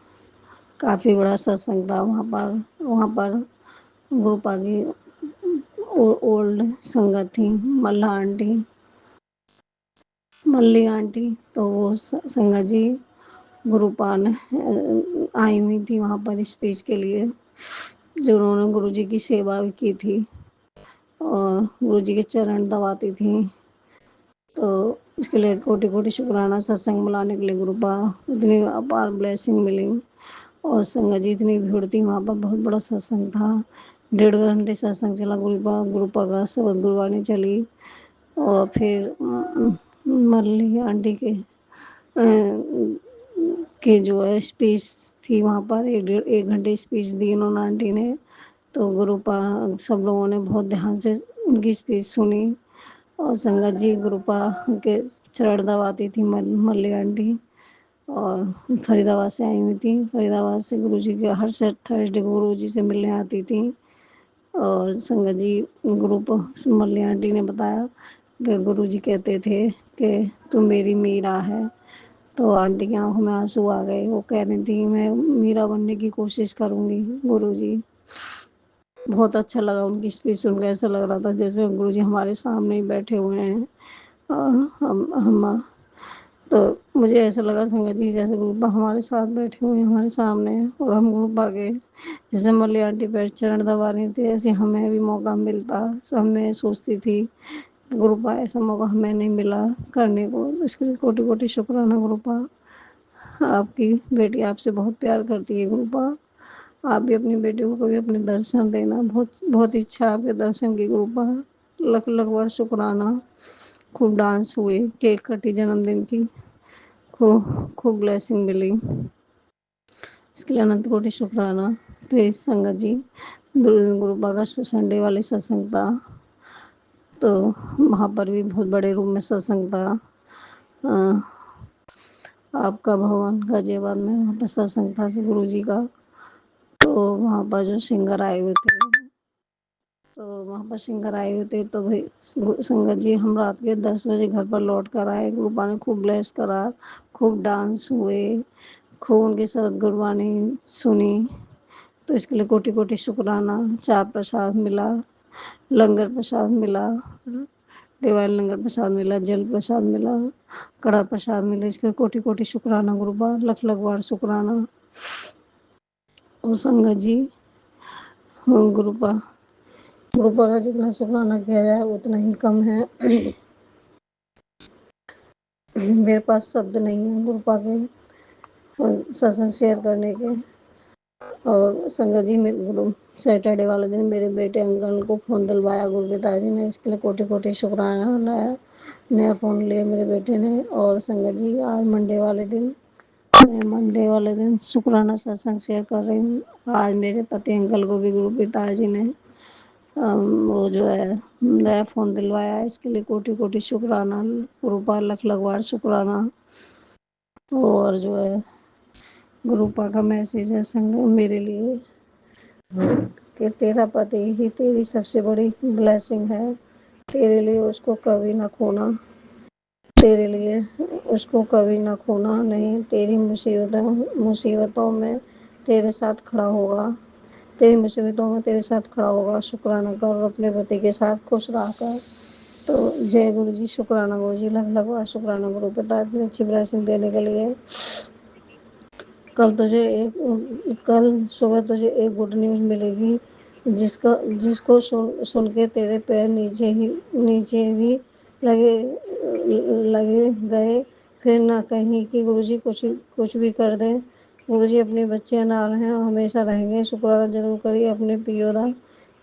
काफ़ी बड़ा सत्संग था वहाँ पर गुरुपा की ओल्ड संगत थी, मल्ली आंटी। तो वो संगत जी गुरुपान आई हुई थी वहाँ पर स्पीच के लिए, जो उन्होंने गुरुजी की सेवा भी की थी और गुरुजी के चरण दबाती थी। तो इसके लिए कोटि कोटि शुक्राना। सत्संग बुलाने के लिए गुरुपा, इतनी अपार ब्लेसिंग मिली। और संगत जी इतनी भीड़ थी वहाँ पर, बहुत बड़ा सत्संग था। 1.5 घंटे सत्संग चला। गुरुपा का शबद गुरुबानी चली, और फिर मल्ली आंटी के जो है स्पीच थी वहाँ पर, 1 घंटे स्पीच दी उन्होंने आंटी ने। तो गुरुपा सब लोगों ने बहुत ध्यान से उनकी स्पीच सुनी, और संगत जी गुरुपा के चरण दबाती थी मल्ली आंटी। और फरीदाबाद से आई हुई थी। फरीदाबाद से गुरुजी के हर थर्सडे को गुरुजी से मिलने आती थी। और संगत जी ग्रुप मल्ली आंटी ने बताया कि गुरुजी कहते थे कि तू मेरी मीरा है। तो आंटी की आंखों में आंसू आ गए। वो कह रही थी मैं मीरा बनने की कोशिश करूँगी गुरुजी। बहुत अच्छा लगा उनकी स्पीच सुनकर। ऐसा लग रहा था जैसे गुरुजी हमारे सामने ही बैठे हुए हैं, और हम तो मुझे ऐसा लगा संगत जी जैसे गुरुपा हमारे साथ बैठे हुए हैं, हमारे सामने, और हम गुरुपा के जैसे मल्ली आंटी पैर चरण दबा रही थी, ऐसे हमें भी मौका मिलता। सब मैं सोचती थी गुरुपा ऐसा मौका हमें नहीं मिला करने को, तो इसके लिए कोटि कोटि शुक्राना गुरुपा। आपकी बेटी आपसे बहुत प्यार करती है गुरुपा। आप भी अपनी बेटी को कभी अपने दर्शन देना। बहुत बहुत इच्छा है आपके दर्शन की गुरुपा। लख लख बार शुक्राना। खूब डांस हुए, केक कटी जन्मदिन की, खूब खूब ब्लेसिंग मिली। इसके लिए अनंत कोटि शुक्राना। तो संगत जी गुरुपा का संडे वाले सत्संग था, तो वहाँ पर भी बहुत बड़े रूम में सत्संग था। आपका भवन गाजियाबाद में, वहाँ पर सत्संग था गुरु जी का। तो वहाँ पर जो सिंगर आए हुए थे तो वहाँ पर सिंगर आए हुए थे, तो भाई संगत जी हम रात के 10 बजे घर पर लौट कर आए। गुरुपा ने खूब ब्लेस करा, खूब डांस हुए, खूब उनके साथ गुरबानी सुनी। तो इसके लिए कोटि कोटि शुक्राना। चाय प्रसाद मिला, लंगर प्रसाद मिला, डिवाइन लंगर प्रसाद मिला, जल प्रसाद मिला, कड़ा प्रसाद मिला। इसके लिए कोटि कोटि शुक्राना गुरुपा, लख लख बार शुक्राना। और संगत जी गुरुपा गुरुपा का जितना शुक्राना किया जाए उतना ही कम है। मेरे पास शब्द नहीं है गुरुपा के सत्संग शेयर करने के। और संगत जी गुरु सैटरडे वाले दिन मेरे बेटे अंकल को फ़ोन दिलवाया गुरु पिताजी ने, इसके लिए कोटि कोटि शुक्राना। नया फ़ोन लिया मेरे बेटे ने। और संगत जी आज मंडे वाले दिन शुक्राना सत्संग शेयर कर रही हूँ। आज मेरे पति अंकल को भी गुरु पिताजी ने वो जो है नया फ़ोन दिलवाया है, इसके लिए कोटि कोटि शुक्राना गुरुपा, लख लख बार शुक्राना। और जो है गुरुपा का मैसेज है संग मेरे लिए कि तेरा पति ही तेरी सबसे बड़ी ब्लेसिंग है। तेरे लिए उसको कभी ना खोना, तेरे लिए उसको कभी ना खोना। नहीं, तेरी मुसीबतों में तेरे साथ खड़ा होगा, तेरी मुसीबतों में तेरे साथ खड़ा होगा। शुक्राना कर और अपने पति के साथ खुश रहा कर। तो जय गुरु जी, शुक्राना गुरु जी, लख लख बार शुक्राना गुरु पिता इतनी अच्छी ब्लेसिंग देने के लिए। कल सुबह तुझे एक गुड न्यूज़ मिलेगी जिसको सुन के तेरे पैर नीचे भी लगे लगे गए। फिर ना कहीं कि गुरुजी कुछ भी कर दें। गुरुजी अपने बच्चे नाल हैं और हमेशा रहेंगे। शुक्राना जरूर करिए अपने पियो दा।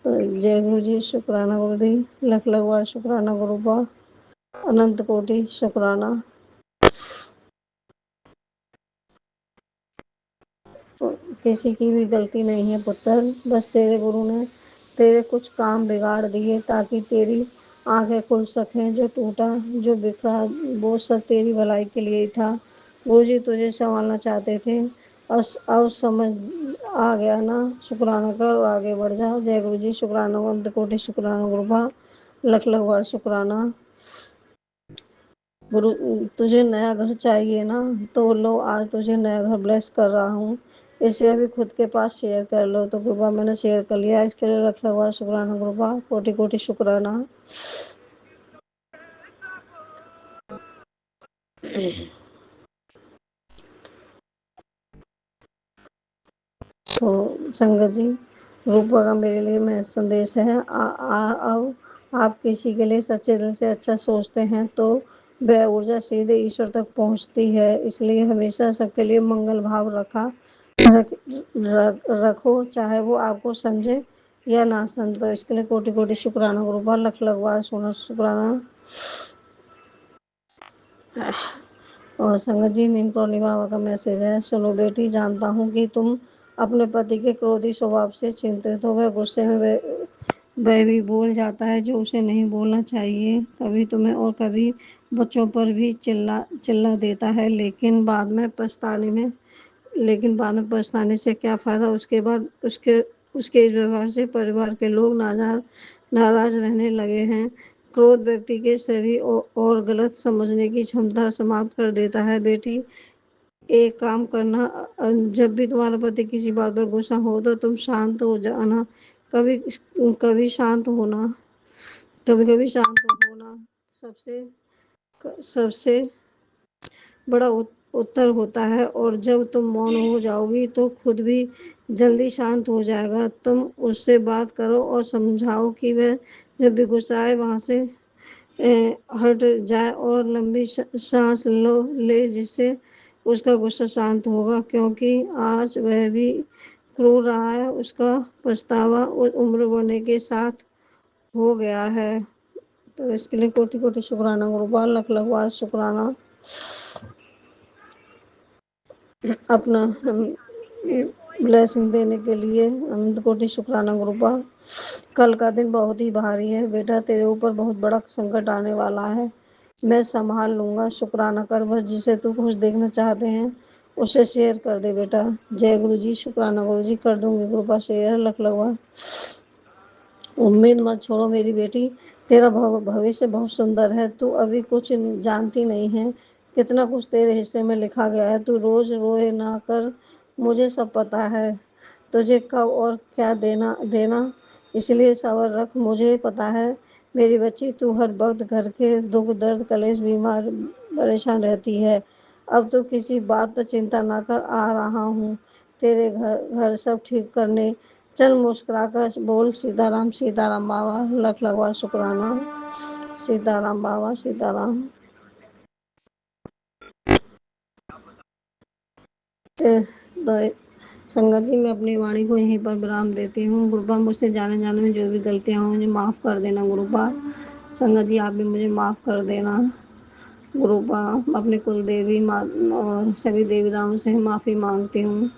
तो जय गुरु जी, शुक्राना गुरु दी, लख लख बार शुक्राना गुरु बा, अनंत कोटि शुक्राना। किसी की भी गलती नहीं है पुत्र, बस तेरे गुरु ने तेरे कुछ काम बिगाड़ दिए ताकि तेरी आंखें खुल सकें। जो टूटा जो बिखरा वो सब तेरी भलाई के लिए ही था। गुरु जी तुझे संभालना चाहते थे और अब समझ आ गया ना। शुक्राना कर और आगे बढ़ जा। जय गुरु जी, शुक्राना वंद कोटि शुक्राना गुरुभा, लख लख बार शुक्राना। गुरु तुझे नया घर चाहिए ना, तो लो आज तुझे नया घर ब्लेस कर रहा हूँ। इसे अभी खुद के पास शेयर कर लो। तो गुरुबा मैंने शेयर कर लिया, इसके लिए लख लख बार शुक्राना गुरुबा, कोटि कोटि शुक्राना। तो संगत जी रूपा का मेरे लिए मैं संदेश है, अब आप किसी के लिए सच्चे दिल से अच्छा सोचते हैं तो वह ऊर्जा सीधे ईश्वर तक पहुंचती है। इसलिए हमेशा सबके लिए मंगल भाव रखो, चाहे वो आपको समझे या ना समझे। तो इसके लिए कोटि कोटि शुक्राना गुरुबा, लख लख बार शुक्राना। और संगत जी नीमकरोली बाबा का मैसेज है, सुनो बेटी, जानता हूँ कि तुम अपने पति के क्रोधी स्वभाव से चिंतित हो। वह गुस्से में वह भी बोल जाता है जो उसे नहीं बोलना चाहिए। कभी तुम्हें और कभी बच्चों पर भी चिल्ला देता है, लेकिन बाद में पछताने से क्या फ़ायदा। उसके बाद उसके इस व्यवहार से परिवार के लोग नाराज रहने लगे हैं। क्रोध व्यक्ति के सभी और गलत समझने की क्षमता समाप्त कर देता है। बेटी एक काम करना, जब भी तुम्हारा पति किसी बात पर गुस्सा हो तो तुम शांत हो जाना। कभी कभी शांत होना कभी कभी शांत होना सबसे बड़ा उत्तर होता है। और जब तुम मौन हो जाओगी तो खुद भी जल्दी शांत हो जाएगा। तुम उससे बात करो और समझाओ कि वह जब भी गुस्सा आए वहाँ से हट जाए और लंबी सांस ले, जिससे उसका गुस्सा शांत होगा। क्योंकि आज वह भी क्रूर रहा है, उसका पछतावा उम्र बढ़ने के साथ हो गया है। तो इसके लिए कोटि कोटि शुक्राना गुरुपाल, लख लख बार शुक्राना। अपना ब्लेसिंग देने के लिए अनंत कोटि शुक्राना गुरुपाल। कल का दिन बहुत ही भारी है बेटा, तेरे ऊपर बहुत बड़ा संकट आने वाला है। मैं संभाल लूंगा। शुक्राना कर, बस जिसे तू खुश देखना चाहते हैं उसे शेयर कर दे बेटा। जय गुरु जी, शुक्राना गुरु जी, कर दूंगी कृपा शेयर, लख लख बार उम्मीद मत छोड़ो मेरी बेटी, तेरा भविष्य बहुत सुंदर है। तू अभी कुछ जानती नहीं है, कितना कुछ तेरे हिस्से में लिखा गया है। तू रोज रोए ना कर, मुझे सब पता है तुझे कब और क्या देना देना, इसलिए सब्र रख। मुझे पता है मेरी बच्ची, तू हर वक्त घर के दुख दर्द कलेश बीमार परेशान रहती है। अब तो किसी बात पर चिंता ना कर, आ रहा हूँ तेरे घर घर सब ठीक करने। चल मुस्कुरा कर बोल, सीताराम बाबा, लख लख बार शुक्राना। सीताराम बाबा, सीताराम। तो संगत जी, मैं अपनी वाणी को यहीं पर विराम देती हूँ। गुरुपा, मुझसे जाने जाने में जो भी गलतियाँ हों मुझे माफ़ कर देना गुरुपा। संगत जी, आप भी मुझे माफ़ कर देना गुरुपा। अपने कुल देवी माँ और सभी देवताओं से माफ़ी मांगती हूँ।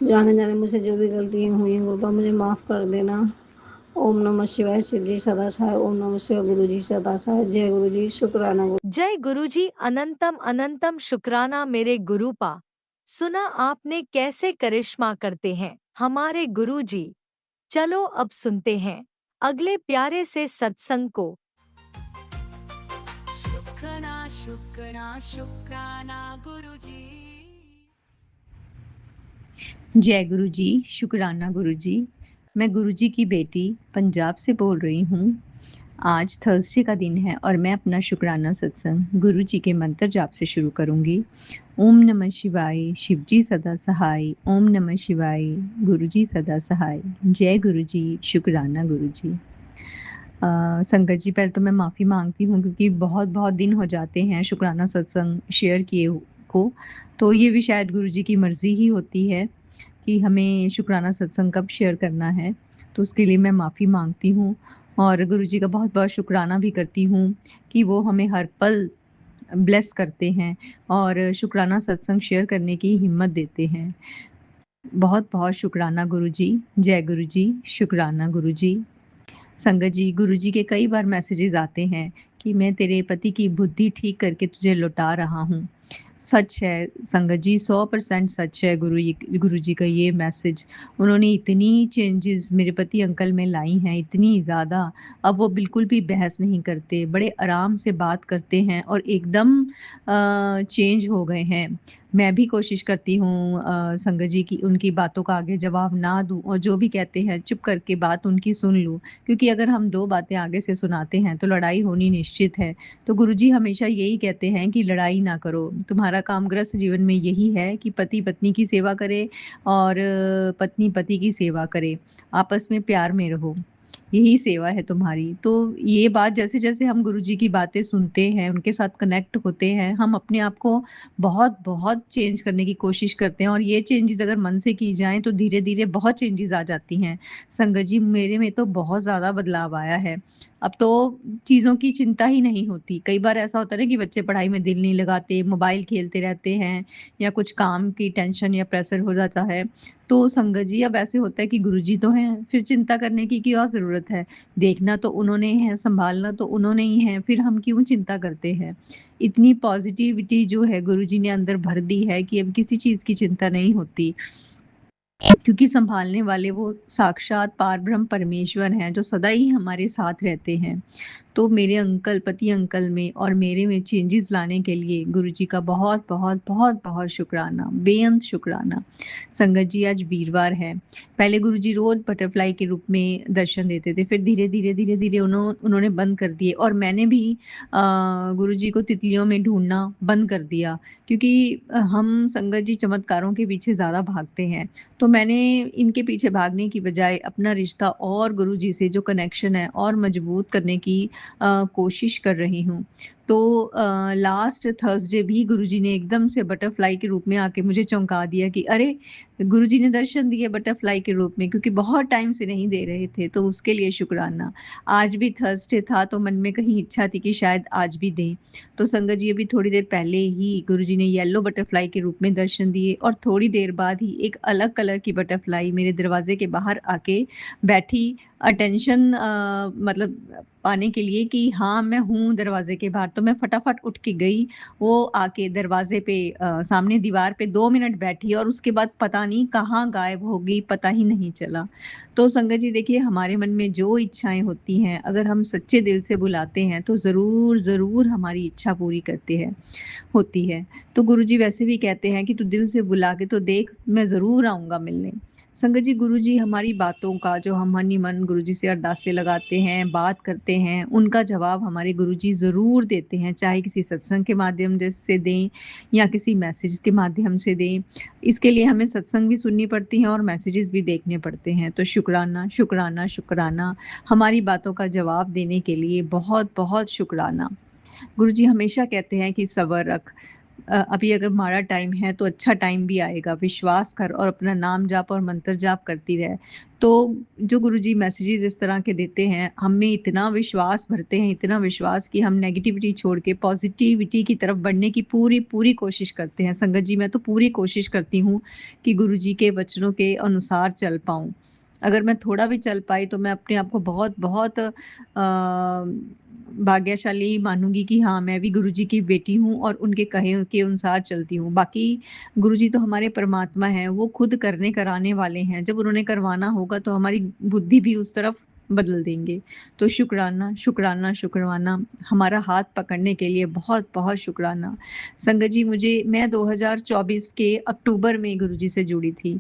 जाने जाने मुझसे जो भी गलतियाँ हुई हैं गुरुपा, मुझे माफ़ कर देना। ओम नमः शिवाय। शिव जी सदा सहाय। ओम नमः शिवाय। गुरु जी सदा सहाय। जय गुरु जी। शुक्राना गुरु। जय गुरुजी। अनंतम अनंतम शुक्राना मेरे गुरुपा। सुना आपने कैसे करिश्मा करते हैं हमारे गुरुजी। चलो अब सुनते हैं अगले प्यारे से सत्संग को। शुक्राना शुक्राना शुक्राना गुरुजी। जय गुरु जी। शुक्राना गुरु जी। मैं गुरु जी की बेटी पंजाब से बोल रही हूँ। आज थर्सडे का दिन है और मैं अपना शुक्राना सत्संग गुरु जी के मंत्र जाप से शुरू करूँगी। ओम नमः शिवाय, शिव जी सदा सहाय। ओम नमः शिवाय, गुरु जी सदा सहाय। जय गुरु जी। शुक्राना गुरु जी। संगत जी, पहले तो मैं माफ़ी मांगती हूँ क्योंकि बहुत बहुत दिन हो जाते हैं शुक्राना सत्संग शेयर किए को, तो ये भी शायद गुरु जी की मर्जी ही होती है कि हमें शुक्राना सत्संग कब शेयर करना है, तो उसके लिए मैं माफ़ी मांगती हूँ और गुरु जी का बहुत बहुत शुक्राना भी करती हूँ कि वो हमें हर पल ब्लेस करते हैं और शुक्राना सत्संग शेयर करने की हिम्मत देते हैं। बहुत बहुत शुक्राना गुरु जी। जय गुरु जी। शुक्राना गुरु जी। संगत जी, गुरु जी के कई बार मैसेजेस आते हैं कि मैं तेरे पति की बुद्धि ठीक करके तुझे लौटा रहा हूँ। सच है संगत जी, 100% सच है गुरु जी का ये मैसेज। उन्होंने इतनी चेंजेस मेरे पति अंकल में लाई हैं, इतनी ज़्यादा। अब वो बिल्कुल भी बहस नहीं करते, बड़े आराम से बात करते हैं और एकदम चेंज हो गए हैं। मैं भी कोशिश करती हूँ संगत जी की उनकी बातों का आगे जवाब ना दूँ और जो भी कहते हैं चुप करके बात उनकी सुन लूँ, क्योंकि अगर हम 2 बातें आगे से सुनाते हैं तो लड़ाई होनी निश्चित है। तो गुरुजी हमेशा यही कहते हैं कि लड़ाई ना करो, तुम्हारा काम गृहस्थ जीवन में यही है कि पति पत्नी की सेवा करे और पत्नी पति की सेवा करे, आपस में प्यार में रहो, यही सेवा है तुम्हारी। तो ये बात जैसे-जैसे हम गुरुजी की बातें सुनते हैं, उनके साथ कनेक्ट होते हैं, हम अपने आप को बहुत-बहुत चेंज करने की कोशिश करते हैं और ये चेंजेज़ अगर मन से की जाएँ तो धीरे-धीरे बहुत चेंजेज़ आ जाती हैं। संगत जी, मेरे में तो बहुत ज़्यादा बदलाव आया है। अब तो चीज़ों की चिंता ही नहीं होती। कई बार ऐसा होता है ना कि बच्चे पढ़ाई में दिल नहीं लगाते, मोबाइल खेलते रहते हैं या कुछ काम की टेंशन या प्रेशर हो जाता है। तो संगत जी, अब ऐसे होता है कि गुरुजी तो हैं, फिर चिंता करने की क्या ज़रूरत है? देखना तो उन्होंने है, सँभालना तो उन्होंने ही है, फिर हम क्यों चिंता करते हैं? इतनी पॉज़िटिविटी जो है गुरुजी ने अंदर भर दी है कि अब किसी चीज़ की चिंता नहीं होती। क्योंकि सँभालने वाले वो साक्षात पारब्रह्म परमेश्वर हैं, जो सदा ही हमारे साथ रहते हैं। तो मेरे अंकल, पति अंकल में और मेरे में चेंजेस लाने के लिए गुरुजी का बहुत-बहुत शुक्राना, बेअंत शुक्राना। संगत जी, आज वीरवार है। पहले गुरुजी रोज़ बटरफ्लाई के रूप में दर्शन देते थे, फिर धीरे-धीरे उन्होंने बंद कर दिए और मैंने भी गुरुजी को तितलियों में ढूँढना बंद कर दिया, क्योंकि हम संगत जी चमत्कारों के पीछे ज़्यादा भागते हैं। तो मैंने इनके पीछे भागने की बजाय अपना रिश्ता और गुरुजी से जो कनेक्शन है और मजबूत करने की कोशिश कर रही हूँ। तो लास्ट थर्सडे भी गुरुजी ने एकदम से बटरफ्लाई के रूप में आके मुझे चौंका दिया कि अरे! गुरुजी ने दर्शन दिए बटरफ्लाई के रूप में, क्योंकि बहुत टाइम से नहीं दे रहे थे, तो उसके लिए शुक्राना। आज भी थर्सडे था तो मन में कहीं इच्छा थी कि शायद आज भी दें। तो संगत जी, अभी थोड़ी देर पहले ही गुरुजी ने येलो बटरफ्लाई के रूप में दर्शन दिए और थोड़ी देर बाद ही एक अलग कलर की बटरफ्लाई मेरे दरवाजे के बाहर आके बैठी, अटेंशन मतलब पाने के लिए कि हाँ, मैं हूँ दरवाजे के बाहर, तो मैं फटाफट उठ के गई। वो आके दरवाजे पे सामने दीवार पे 2 मिनट बैठी और उसके बाद पता नहीं कहाँ गायब हो गई, पता ही नहीं चला। तो संगत जी देखिए, हमारे मन में जो इच्छाएं होती हैं, अगर हम सच्चे दिल से बुलाते हैं तो ज़रूर ज़रूर हमारी इच्छा पूरी करते हैं होती है। तो गुरुजी वैसे भी कहते हैं कि तू दिल से बुला के तो देख, मैं ज़रूर आऊँगा मिलने। संगत जी, गुरुजी हमारी बातों का, जो हम मन ही मन गुरुजी से अरदासें लगाते हैं, बात करते हैं, उनका जवाब हमारे गुरुजी ज़रूर देते हैं, चाहे किसी सत्संग के माध्यम से दें या किसी मैसेज के माध्यम से दें। इसके लिए हमें सत्संग भी सुननी पड़ती हैं और मैसेजेस भी देखने पड़ते हैं। तो शुक्राना, शुक्राना, शुक्राना, हमारी बातों का जवाब देने के लिए बहुत-बहुत शुक्राना। गुरुजी हमेशा कहते हैं कि सब्र रख, अभी अगर माड़ा टाइम है तो अच्छा टाइम भी आएगा, विश्वास कर और अपना नाम जाप और मंत्र जाप करती रहे। तो जो गुरुजी मैसेजेस इस तरह के देते हैं, हमें इतना विश्वास भरते हैं, इतना विश्वास कि हम नेगेटिविटी छोड़ के पॉजिटिविटी की तरफ बढ़ने की पूरी कोशिश करते हैं। संगत जी, मैं तो पूरी कोशिश करती हूँ कि गुरुजी के वचनों के अनुसार चल पाऊँ। अगर मैं थोड़ा भी चल पाई तो मैं अपने आप को बहुत भाग्यशाली मानूँगी कि हाँ, मैं भी गुरुजी की बेटी हूँ और उनके कहे के अनुसार चलती हूँ। बाकी गुरुजी तो हमारे परमात्मा हैं, वो खुद करने कराने वाले हैं। जब उन्होंने करवाना होगा तो हमारी बुद्धि भी उस तरफ बदल देंगे। तो शुक्राना, शुक्राना, शुक्रवाना, हमारा हाथ पकड़ने के लिए बहुत-बहुत शुक्राना। संगत जी, मैं 2024 के अक्टूबर में गुरुजी से जुड़ी थी।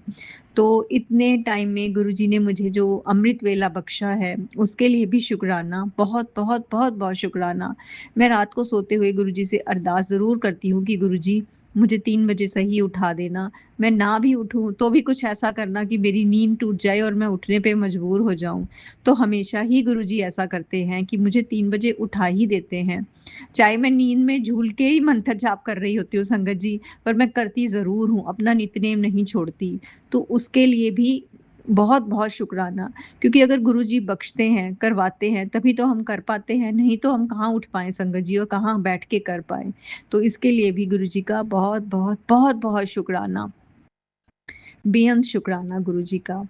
तो इतने टाइम में गुरुजी ने मुझे जो अमृत वेला बख्शा है, उसके लिए भी शुक्राना, बहुत शुक्राना। मैं रात को सोते हुए गुरुजी से अरदास ज़रूर करती हूँ कि गुरुजी मुझे 3 बजे सही उठा देना। मैं ना भी उठूँ तो भी कुछ ऐसा करना कि मेरी नींद टूट जाए और मैं उठने पे मजबूर हो जाऊँ। तो हमेशा ही गुरुजी ऐसा करते हैं कि मुझे 3 बजे उठा ही देते हैं। चाहे मैं नींद में झूल के ही मंत्र जाप कर रही होती हूँ संगत जी, पर मैं करती ज़रूर हूँ, अपना नित्यनेम नहीं छोड़ती। तो उसके लिए भी बहुत-बहुत शुक्राना, क्योंकि अगर गुरुजी बख्शते हैं, करवाते हैं, तभी तो हम कर पाते हैं, नहीं तो हम कहाँ उठ पाएँ संगत जी और कहाँ बैठ के कर पाएँ। तो इसके लिए भी गुरुजी का बहुत-बहुत शुक्राना, बेअंत शुक्राना गुरुजी का।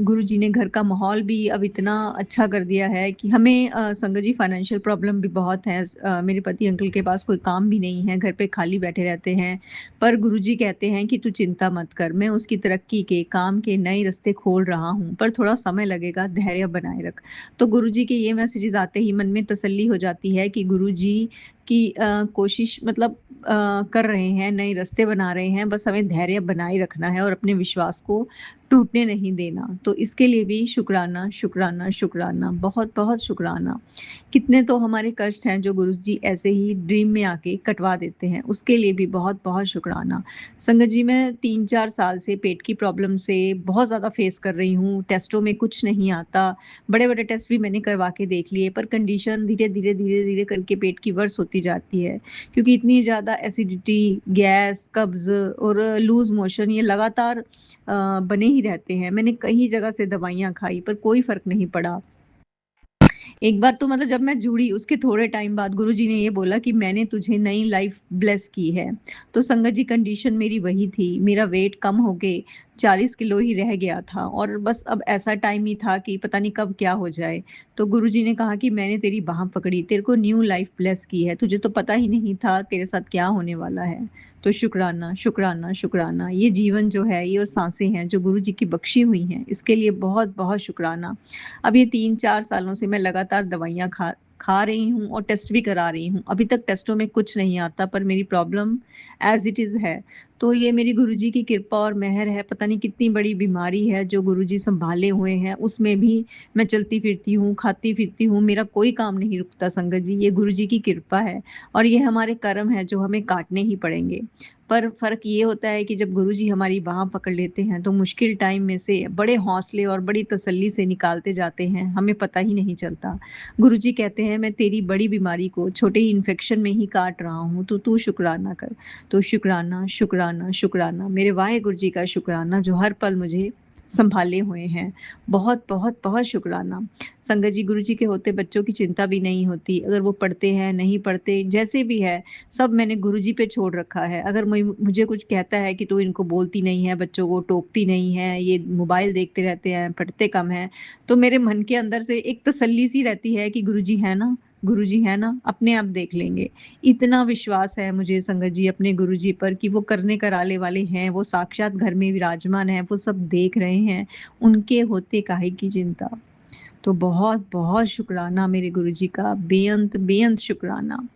गुरुजी ने घर का माहौल भी अब इतना अच्छा कर दिया है कि हमें संगत जी फाइनेंशियल प्रॉब्लम भी बहुत है। मेरे पति अंकल के पास कोई काम भी नहीं है, घर पे खाली बैठे रहते हैं। पर गुरुजी कहते हैं कि तू चिंता मत कर, मैं उसकी तरक्की के, काम के नए रास्ते खोल रहा हूँ, पर थोड़ा समय लगेगा, धैर्य बनाए रख। तो गुरुजी के ये मैसेजेस आते ही मन में तसल्ली हो जाती है कि गुरुजी की कोशिश मतलब कर रहे हैं, नए रास्ते बना रहे हैं, बस हमें धैर्य बनाए रखना है और अपने विश्वास को टूटने नहीं देना। तो इसके लिए भी शुक्राना, शुक्राना, शुक्राना, बहुत-बहुत शुक्राना। कितने तो हमारे कष्ट हैं जो गुरुजी ऐसे ही ड्रीम में आके कटवा देते हैं, उसके लिए भी बहुत-बहुत शुक्राना। संगत जी, मैं 3-4 साल से पेट की प्रॉब्लम से बहुत ज़्यादा फेस कर रही हूँ, टेस्टों में कुछ नहीं आता। बड़े-बड़े टेस्ट भी मैंने करवा के देख लिए, पर कंडीशन धीरे-धीरे करके पेट की वर्स होती जाती है, क्योंकि इतनी ज़्यादा एसिडिटी, गैस, कब्ज़ और लूज़ मोशन ये लगातार बने ही रहते हैं। मैंने कई जगह से दवाइयाँ खाई पर कोई फ़र्क नहीं पड़ा। एक बार तो मतलब जब मैं जुड़ी उसके थोड़े टाइम बाद गुरुजी ने ये बोला कि मैंने तुझे नई लाइफ ब्लेस की है। तो संगत जी, कंडीशन मेरी वही थी। मेरा वेट कम हो के 40 किलो ही रह गया था और बस अब ऐसा टाइम ही था कि पता नहीं कब क्या हो जाए। तो गुरुजी ने कहा कि मैंने तेरी बाँह पकड़ी, तेरे को न्यू लाइफ ब्लेस की है। तुझे तो पता ही नहीं था तेरे साथ क्या होने वाला है। तो शुक्राना, शुक्राना, शुक्राना। ये जीवन जो है, ये और साँसें हैं जो गुरुजी की बख्शी हुई हैं, इसके लिए बहुत-बहुत शुक्राना। अब ये 3-4 सालों से मैं लगातार दवाइयाँ खा रही हूँ और टेस्ट भी करा रही हूँ। अभी तक टेस्टों में कुछ नहीं आता, पर मेरी प्रॉब्लम एज़ इट इज़ है। तो ये मेरी गुरुजी की कृपा और मेहर है। पता नहीं कितनी बड़ी बीमारी है जो गुरुजी सँभाले हुए हैं, उसमें भी मैं चलती-फिरती हूँ, खाती-पीती हूँ, मेरा कोई काम नहीं रुकता संगत जी। ये गुरुजी की कृपा है और ये हमारे कर्म हैं जो हमें काटने ही पड़ेंगे। पर फ़र्क ये होता है कि जब गुरुजी हमारी बाँह पकड़ लेते हैं, तो मुश्किल टाइम में से बड़े हौसले और बड़ी तसल्ली से निकालते जाते हैं, हमें पता ही नहीं चलता। गुरुजी कहते हैं, मैं तेरी बड़ी बीमारी को छोटे ही इन्फेक्शन में ही काट रहा हूँ, तो तू शुक्राना कर। तो शुक्राना, शुक्राना, शुक्राना, मेरे वाहेगुरु जी का शुक्राना जो हर पल मुझे सँभाले हुए हैं। बहुत शुक्राना। संगत जी, गुरुजी के होते बच्चों की चिंता भी नहीं होती। अगर वो पढ़ते हैं, नहीं पढ़ते, जैसे भी है, सब मैंने गुरुजी पे छोड़ रखा है। अगर मुझे कुछ कहता है कि तू इनको बोलती नहीं है, बच्चों को टोकती नहीं है, ये मोबाइल देखते रहते हैं, पढ़ते कम हैं, तो मेरे मन के अंदर से एक तसल्ली सी रहती है कि गुरुजी हैं ना, गुरुजी है ना, अपने आप देख लेंगे। इतना विश्वास है मुझे संगत जी अपने गुरुजी पर कि वो करने कराने वाले हैं, वो साक्षात घर में विराजमान हैं, वो सब देख रहे हैं, उनके होते काहे की चिंता। तो बहुत-बहुत शुक्राना मेरे गुरुजी का, बेअंत बेअंत शुक्राना।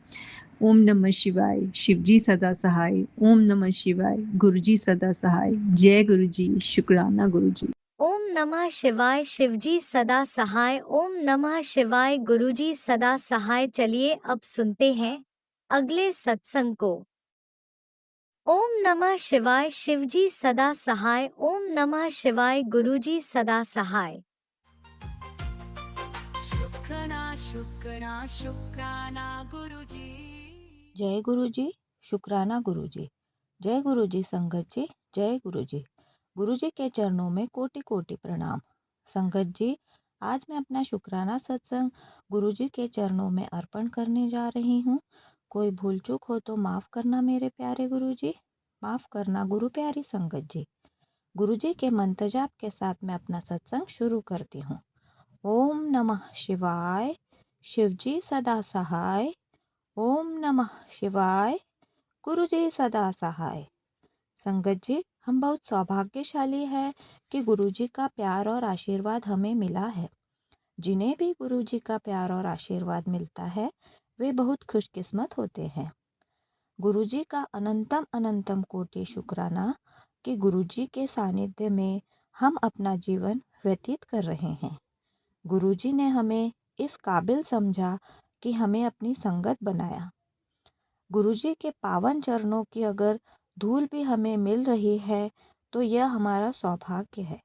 ओम नमः शिवाय, शिवजी सदा सहाय। ओम नमः शिवाय, गुरुजी सदा सहाय। जय गुरुजी, शुक्राना गुरुजी। ओम नमः शिवाय, शिवजी सदा सहाय। ओम नमः शिवाय, गुरुजी सदा सहाय। चलिए अब सुनते हैं अगले सत्संग को। ओम नमः शिवाय, शिवजी सदा सहाय। ओम नमः शिवाय, गुरुजी सदा सहाय। शुक्राना गुरुजी। जय गुरुजी, शुक्राना गुरुजी। जय गुरुजी संगत जी, जय गुरुजी। गुरुजी के चरणों में कोटि कोटि प्रणाम। संगत जी, आज मैं अपना शुक्राना सत्संग गुरुजी के चरणों में अर्पण करने जा रही हूँ। कोई भूल चूक हो तो माफ़ करना मेरे प्यारे गुरुजी, माफ़ करना गुरु प्यारी संगत जी। गुरुजी के मंत्र जाप के साथ मैं अपना सत्संग शुरू करती हूँ। ओम नमः शिवाय, शिवजी सदा सहाय। ओम नमः शिवाय, गुरुजी सदा सहाय। संगत जी, हम बहुत सौभाग्यशाली है कि गुरुजी का प्यार और आशीर्वाद हमें मिला है। जिन्हें भी गुरुजी का प्यार और आशीर्वाद मिलता है वे बहुत खुशकिस्मत होते हैं। गुरुजी का अनंतम अनंतम कोटि शुक्राना कि गुरुजी के सानिध्य में हम अपना जीवन व्यतीत कर रहे हैं। गुरुजी ने हमें इस काबिल समझा कि हमें अपनी संगत बनाया। गुरुजी के पावन चरणों की अगर धूल भी हमें मिल रही है तो यह हमारा सौभाग्य है।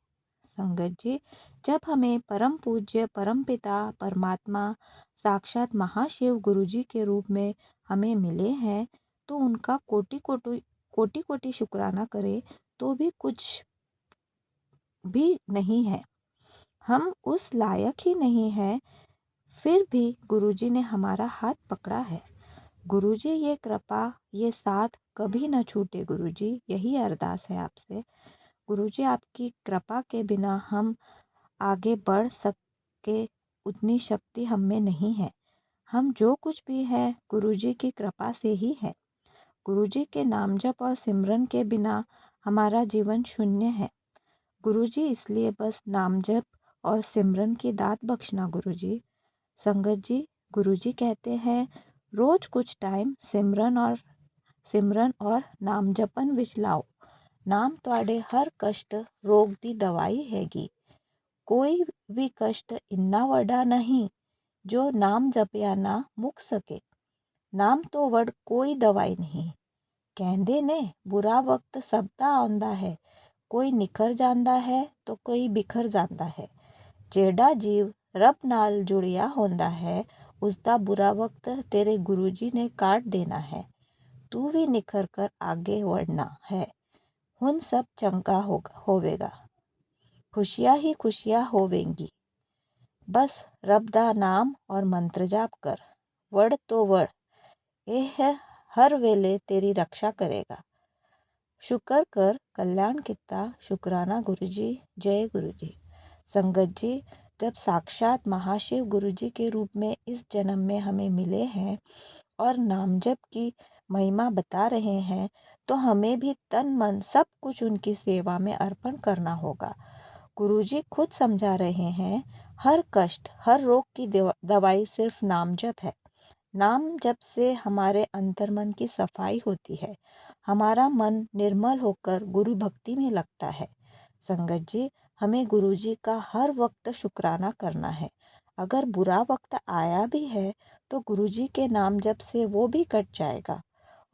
संगत जी, जब हमें परम पूज्य परमपिता परमात्मा साक्षात महाशिव गुरुजी के रूप में हमें मिले हैं तो उनका कोटि कोटि कोटि कोटि शुक्राना करें तो भी कुछ भी नहीं है। हम उस लायक ही नहीं हैं, फिर भी गुरुजी ने हमारा हाथ पकड़ा है। गुरुजी ये कृपा ये साथ कभी न छूटे। गुरुजी, यही अरदास है आपसे। गुरुजी, आपकी कृपा के बिना हम आगे बढ़ सके उतनी शक्ति हम में नहीं है। हम जो कुछ भी है गुरुजी की कृपा से ही है। गुरुजी के नाम जप और सिमरन के बिना हमारा जीवन शून्य है। गुरुजी, इसलिए बस नाम जप और सिमरन की दात बख्शना गुरुजी। संगत जी, गुरुजी कहते हैं रोज कुछ टाइम सिमरन और नाम जपन विच लाओ। नाम ਤੁਹਾਡੇ हर कष्ट रोग दी दवाई हैगी। कोई भी कष्ट इन्ना वड्डा नहीं जो नाम जपिया ना मुक सके। नाम तो वड़ कोई दवाई नहीं। कहंदे ने बुरा वक्त सब दा आंदा है। कोई निखर जांदा है तो कोई बिखर जांदा है। जेड़ा जीव रब नाल जुड़िया होंदा है उसका बुरा वक्त तेरे गुरुजी ने काट देना है। तू भी निखर कर आगे बढ़ना है। हुन सब चंगा होवेगा। खुशियाँ ही खुशियाँ होवेंगी। बस रब दा नाम और मंत्र जाप कर। वड़ तो वड़, यह हर वेले तेरी रक्षा करेगा। शुक्र कर कल्याण किता शुक्राना गुरुजी। जय गुरुजी। संगत जी, जब साक्षात महाशिव गुरुजी के रूप में इस जन्म में हमें मिले हैं और नाम जप की महिमा बता रहे हैं तो हमें भी तन मन सब कुछ उनकी सेवा में अर्पण करना होगा। गुरुजी खुद समझा रहे हैं हर कष्ट हर रोग की दवाई सिर्फ नाम जप है। नाम जप से हमारे अंतर्मन की सफाई होती है। हमारा मन निर्मल होकर गुरु भक्ति में लगता है। संगत जी, हमें गुरुजी का हर वक्त शुक्राना करना है। अगर बुरा वक्त आया भी है तो गुरुजी के नाम जप से वो भी कट जाएगा।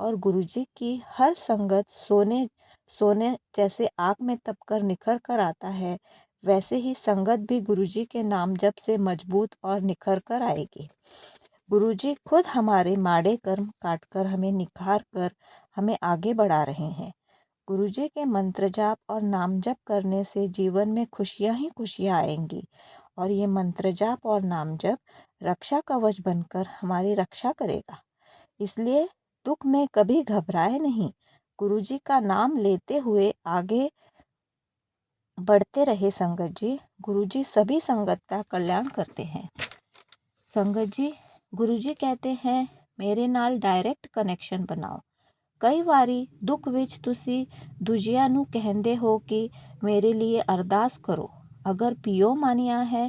और गुरुजी की हर संगत सोने जैसे आग में तपकर निखर कर आता है, वैसे ही संगत भी गुरुजी के नाम जप से मजबूत और निखर कर आएगी। गुरुजी खुद हमारे माड़े कर्म काटकर हमें निखार कर हमें आगे बढ़ा रहे हैं। गुरुजी के मंत्र जाप और नाम जप करने से जीवन में खुशियाँ ही खुशियाँ आएंगी और ये मंत्र जाप और नाम जप रक्षा कवच बनकर हमारी रक्षा करेगा। इसलिए दुख में कभी घबराए नहीं। गुरुजी का नाम लेते हुए आगे बढ़ते रहे। संगत जी, गुरुजी सभी संगत का कल्याण करते हैं। संगत जी, गुरुजी कहते हैं मेरे नाल डायरेक्ट कनैक्शन बनाओ। कई वारी दुख विच तुसी दूजिਆਂ ਨੂੰ ਕਹਿੰਦੇ ਹੋ ਕਿ ਮੇਰੇ लिए अरदास करो। अगर पीओ मानिया है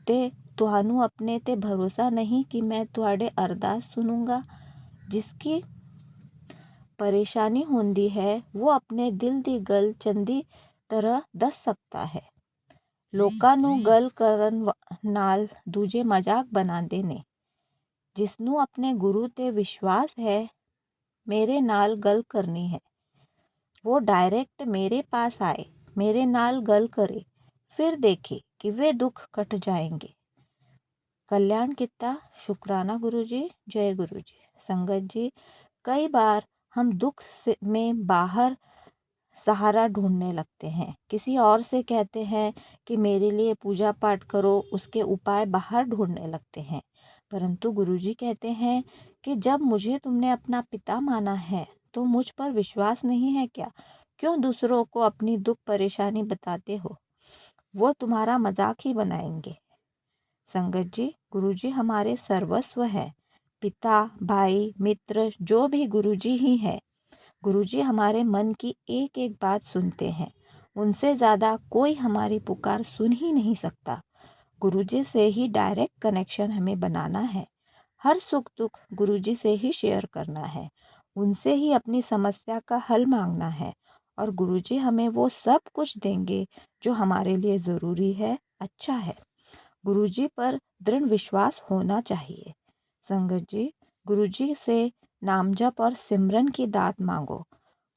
ते ਤੁਹਾਨੂੰ अपने ते भरोसा नहीं कि मैं ਤੁਹਾਡੇ अरदास सुनूंगा। जिसकी परेशानी होंदी है वो अपने दिल दी गल चंदी तरह दस सकता है। ਲੋਕਾਂ ਨੂੰ ਗੱਲ ਕਰਨ ਨਾਲ ਦੂਜੇ ਮਜ਼ਾਕ ਬਣਾਉਂਦੇ ਨੇ। ਜਿਸ ਨੂੰ ਆਪਣੇ ਗੁਰੂ ਤੇ ਵਿਸ਼ਵਾਸ ਹੈ मेरे नाल गल करनी है वो डायरेक्ट मेरे पास आए, मेरे नाल गल करे, फिर देखे कि वे दुख कट जाएंगे। कल्याण किता शुक्राना गुरु जी। जय गुरु जी। संगत जी, कई बार हम दुख में बाहर सहारा ढूंढने लगते हैं। किसी और से कहते हैं कि मेरे लिए पूजा पाठ करो, उसके उपाय बाहर ढूंढने लगते हैं। परंतु गुरुजी कहते हैं कि जब मुझे तुमने अपना पिता माना है तो मुझ पर विश्वास नहीं है क्या? क्यों दूसरों को अपनी दुख परेशानी बताते हो? वो तुम्हारा मजाक ही बनाएंगे। संगत जी, गुरुजी हमारे सर्वस्व है। पिता, भाई, मित्र, जो भी गुरुजी ही है। गुरुजी हमारे मन की एक एक बात सुनते हैं। उनसे ज़्यादा कोई हमारी पुकार सुन ही नहीं सकता। गुरुजी से ही डायरेक्ट कनेक्शन हमें बनाना है। हर सुख दुख गुरुजी से ही शेयर करना है। उनसे ही अपनी समस्या का हल मांगना है और गुरुजी हमें वो सब कुछ देंगे जो हमारे लिए ज़रूरी है, अच्छा है। गुरुजी पर दृढ़ विश्वास होना चाहिए। संगत जी, गुरुजी से नाम जप और सिमरन की दात मांगो।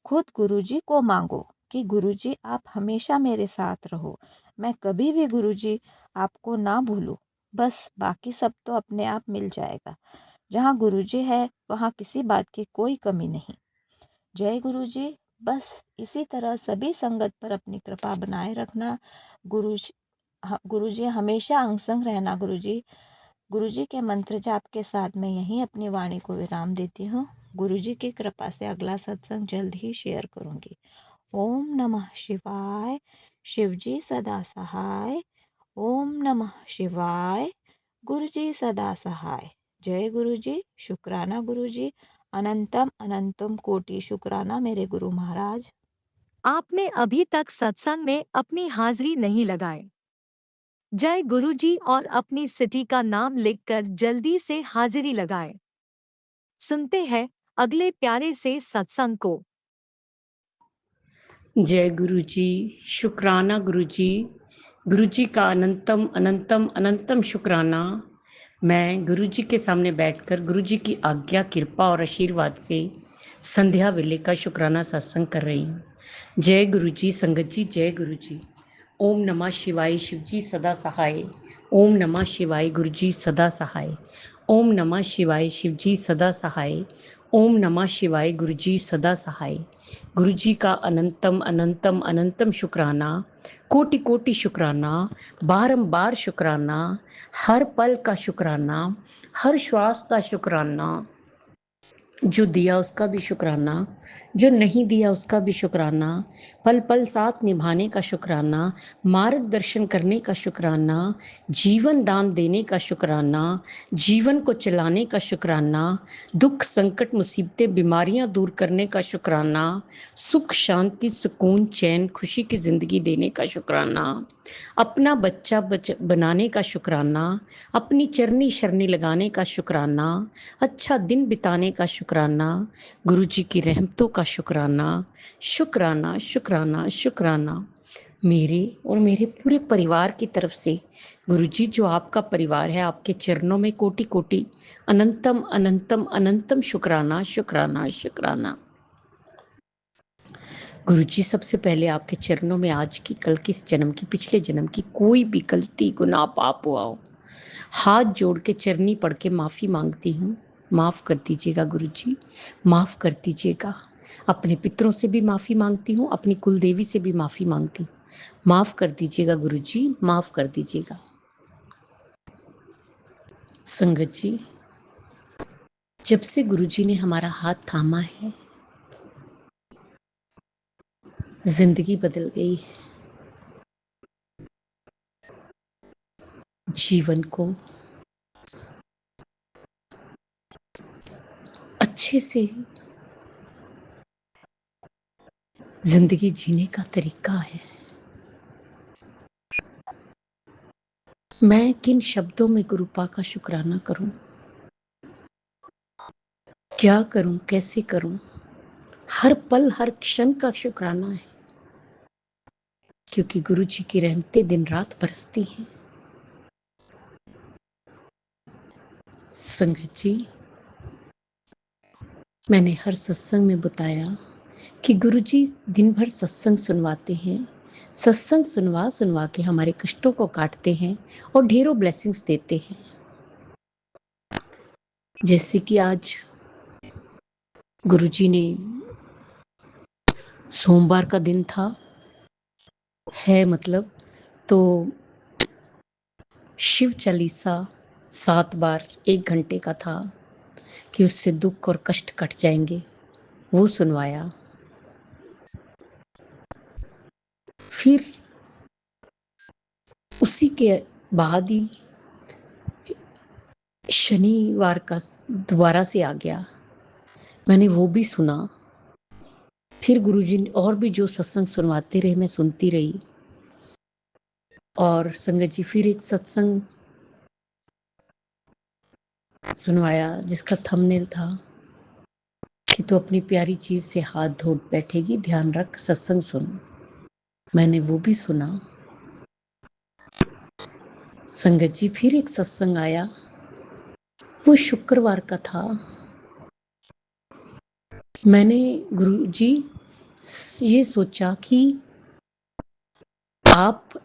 खुद गुरुजी को मांगो कि गुरुजी आप हमेशा मेरे साथ रहो। मैं कभी भी गुरुजी आपको ना भूलूं। बस बाकी सब तो अपने आप मिल जाएगा। जहाँ गुरुजी है वहाँ किसी बात की कोई कमी नहीं। जय गुरुजी। बस इसी तरह सभी संगत पर अपनी कृपा बनाए रखना। गुरुजी हमेशा अंग संग रहना। गुरुजी के मंत्र जाप के साथ मैं यहीं अपनी वाणी को विराम देती हूँ। गुरुजी की कृपा से अगला सत्संग जल्द ही शेयर करूँगी। ओम नमः शिवाय। शिवजी सदा सहाय। ओम नमः शिवाय। गुरुजी सदा सहाय। जय गुरुजी। शुक्राना गुरुजी। अनंतम अनंतम कोटि शुक्राना मेरे गुरु महाराज। आपने अभी तक सत्संग में अपनी हाजिरी नहीं लगाई। जय गुरुजी और अपनी सिटी का नाम लिखकर जल्दी से हाजिरी लगाएं। सुनते हैं अगले प्यारे से सत्संग को। जय गुरु जी। शुक्राना गुरु जी। गुरु जी का अनंतम अनंतम अनंतम शुक्राना। मैं गुरु जी के सामने बैठकर गुरु जी की आज्ञा, कृपा और आशीर्वाद से संध्या वेले का शुक्राना सत्संग कर रही हूँ। जय गुरु जी। संगत जी, जय गुरु जी। ओम नमः शिवाय। शिव जी सदा सहाय। ओम नमः शिवाय। गुरु जी सदा सहाय। ओम नमः शिवाय। शिव जी सदा सहाय। ओम नमः शिवाय। गुरु जी सदा सहाय। गुरु जी का अनंतम अनंतम अनंतम शुक्राना, कोटि कोटि शुक्राना, बारंबार शुक्राना, हर पल का शुक्राना, हर श्वास का शुक्राना। जो दिया उसका भी शुक्राना, जो नहीं दिया उसका भी शुक्राना, पल पल साथ निभाने का शुक्राना, मार्गदर्शन करने का शुक्राना, जीवन दान देने का शुक्राना, जीवन को चलाने का शुक्राना, दुख संकट मुसीबतें बीमारियां दूर करने का शुक्राना, सुख शांति सुकून चैन खुशी की ज़िंदगी देने का शुक्राना, अपना बच्चा बनाने का शुक्राना, अपनी चरनी शरनी लगाने का शुक्राना, अच्छा दिन बिताने का शुक्राना, गुरु जी की रहमतों का शुक्राना, शुक्राना शुक्राना शुक्राना। मेरे और मेरे पूरे परिवार की तरफ से गुरु जी, जो आपका परिवार है, आपके चरणों में कोटि कोटि अनंतम अनंतम अनंतम शुक्राना शुक्राना शुक्राना। गुरु जी, सबसे पहले आपके चरणों में आज की, कल की, इस जन्म की, पिछले जन्म की कोई भी गलती गुनाह पाप हुआ हो, हाथ जोड़ के चरनी पढ़ के माफ़ी मांगती हूँ। माफ़ कर दीजिएगा गुरु जी, माफ़ कर दीजिएगा। अपने पितरों से भी माफ़ी मांगती हूँ, अपनी कुल देवी से भी माफ़ी मांगती हूँ। माफ़ कर दीजिएगा गुरु जी, माफ़ कर दीजिएगा। संगत जी, जब से गुरु जी ने हमारा हाथ थामा है, जिंदगी बदल गई है। जीवन को अच्छे से जिंदगी जीने का तरीका है। मैं किन शब्दों में गुरुपा का शुक्राना करूं, क्या करूं, कैसे करूं? हर पल हर क्षण का शुक्राना है, क्योंकि गुरु जी की रहमतें दिन रात बरसती हैं। संगत जी, मैंने हर सत्संग में बताया कि गुरु जी दिन भर सत्संग सुनवाते हैं। सत्संग सुनवा सुनवा के हमारे कष्टों को काटते हैं और ढेरों ब्लेसिंग्स देते हैं। जैसे कि आज गुरु जी ने, सोमवार का दिन था है मतलब, तो शिव चालीसा 7 बार 1 घंटे का था कि उससे दुख और कष्ट कट जाएंगे, वो सुनवाया। फिर उसी के बाद ही शनिवार का दोबारा से आ गया, मैंने वो भी सुना। फिर गुरुजी ने और भी जो सत्संग सुनवाते रहे, मैं सुनती रही। और संगत जी फिर एक सत्संग सुनवाया जिसका थंबनेल था कि तू अपनी प्यारी चीज से हाथ धो बैठेगी, ध्यान रख, सत्संग सुन। मैंने वो भी सुना। संगत जी फिर एक सत्संग आया, वो शुक्रवार का था। मैंने गुरु जी ये सोचा कि आप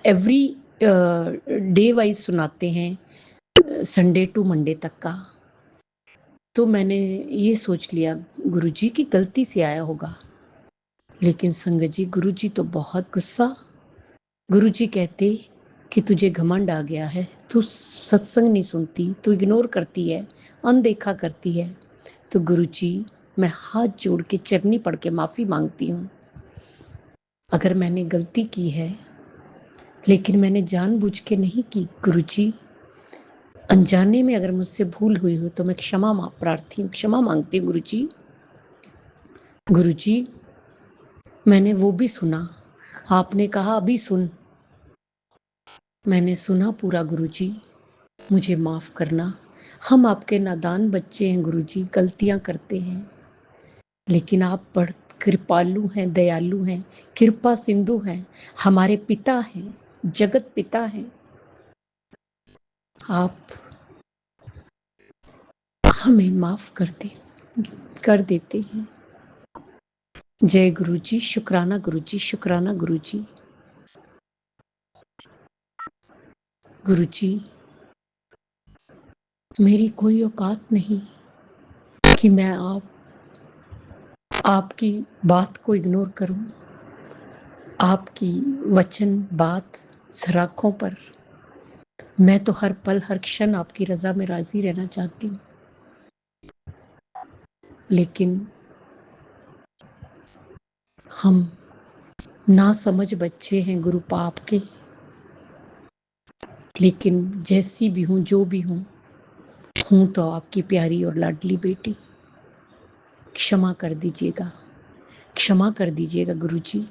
एवरी डे वाइज सुनाते हैं, संडे टू मंडे तक का। तो मैंने ये सोच लिया गुरुजी की गलती से आया होगा। लेकिन संगत जी, गुरुजी तो बहुत गुस्सा। गुरुजी कहते कि तुझे घमंड आ गया है, तू सत्संग नहीं सुनती, तू इग्नोर करती है, अनदेखा करती है। तो गुरुजी, मैं हाथ जोड़ के चरनी पढ़ के माफ़ी मांगती हूँ अगर मैंने गलती की है, लेकिन मैंने जानबूझ के नहीं की। गुरुजी, अनजाने में अगर मुझसे भूल हुई हो तो मैं क्षमा मांगती हूँ गुरुजी। गुरुजी, मैंने वो भी सुना, आपने कहा अभी सुन, मैंने सुना पूरा। गुरुजी, मुझे माफ करना। हम आपके नादान बच्चे हैं गुरुजी, गलतियां करते हैं, लेकिन आप बड़ कृपालु हैं, दयालु हैं, कृपा सिंधु हैं, हमारे पिता हैं, जगत पिता हैं। आप हमें माफ कर देते हैं। जय गुरुजी, शुक्राना गुरुजी, शुक्राना गुरुजी। गुरुजी, मेरी कोई औकात नहीं कि मैं आपकी बात को इग्नोर करूं, आपकी वचन बात सराखों पर। मैं तो हर पल हर क्षण आपकी रजा में राजी रहना चाहती हूँ, लेकिन हम ना समझ बच्चे हैं गुरु पाप के। लेकिन जैसी भी हूँ, जो भी हूँ तो आपकी प्यारी और लाडली बेटी। क्षमा कर दीजिएगा, क्षमा कर दीजिएगा गुरुजी।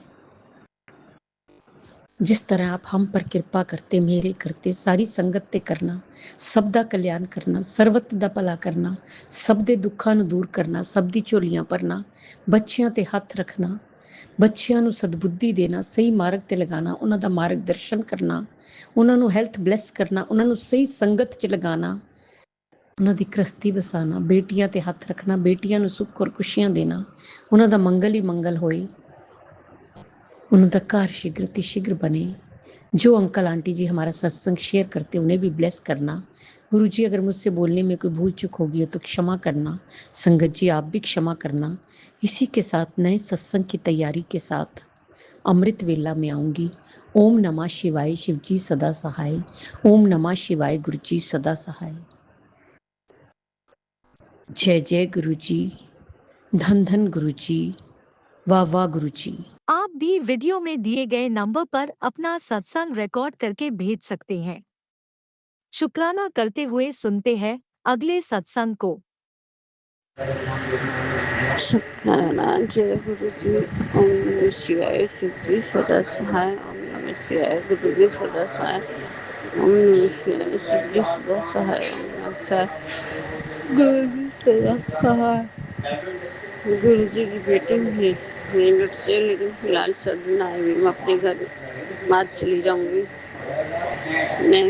जिस तरह आप हम पर कृपा करते, मेरे करते, सारी संगत ते करना, सब दा कल्याण करना, सर्वत दा भला करना, सब दे दुੱਖਾਂ ਨੂੰ ਦੂਰ ਕਰਨਾ, ਸਭ ਦੀ ਝੋਲੀਆਂ ਭਰਨਾ, ਬੱਚਿਆਂ ਤੇ ਹੱਥ ਰੱਖਣਾ, ਬੱਚਿਆਂ ਨੂੰ ਸਦਬੁੱਧੀ ਦੇਣਾ, ਸਹੀ ਮਾਰਗ ਤੇ ਲਗਾਣਾ, ਉਹਨਾਂ ਦਾ ਮਾਰਗਦਰਸ਼ਨ ਕਰਨਾ, ਉਹਨਾਂ ਨੂੰ ਹੈਲਥ ਬਲੈਸ ਕਰਨਾ, ਉਹਨਾਂ ਨੂੰ ਸਹੀ ਸੰਗਤ 'ਚ ਲਗਾਣਾ, ਉਹਨਾਂ ਦੀ ਗ੍ਰਸਤੀ ਵਸਾਣਾ, ਬੇਟੀਆਂ ਤੇ ਹੱਥ ਰੱਖਣਾ, ਬੇਟੀਆਂ ਨੂੰ ਸੁੱਖ ਔਰ ਖੁਸ਼ੀਆਂ ਦੇਣਾ, ਉਹਨਾਂ ਦਾ ਮੰਗਲ ਹੀ ਮੰਗਲ ਹੋਏ, ਉਹਨਾਂ ਦਾ घर शीघ्र तिशीघ्र बने। जो अंकल आंटी जी हमारा सत्संग शेयर करते उन्हें भी ब्लेस करना। गुरु जी, अगर मुझसे बोलने में कोई भूल चूक होगी हो तो क्षमा करना। संगत जी, आप भी क्षमा करना। इसी के साथ नए सत्संग की तैयारी के साथ अमृत वेला में आऊँगी। ओम नमः शिवाय, शिव जी सदा सहाय। ओम नमः शिवाय, गुरु जी सदा सहाय। जय जय गुरु जी, धन धन गुरु जी, वाह वाह गुरु जी। आप भी वीडियो में दिए गए नंबर पर अपना सत्संग रिकॉर्ड करके भेज सकते हैं। शुक्राना करते हुए सुनते हैं अगले सत्संग को। शुक्राना जय गुरु जी। ओम नमः शिवाय। शिव जी सदा सहाय। ओम नमः शिवाय। गुरु जी सदा सहाय। ओम नमः शिवाय। शिव जी सदा सहाय। ओम नमः शिवाय। गुरु जी सदा सहाय। गुरु जी की बेटी भी मिनट से, लेकिन फिलहाल सदन आई हुई, मैं अपने घर बाद चली जाऊंगी। मैं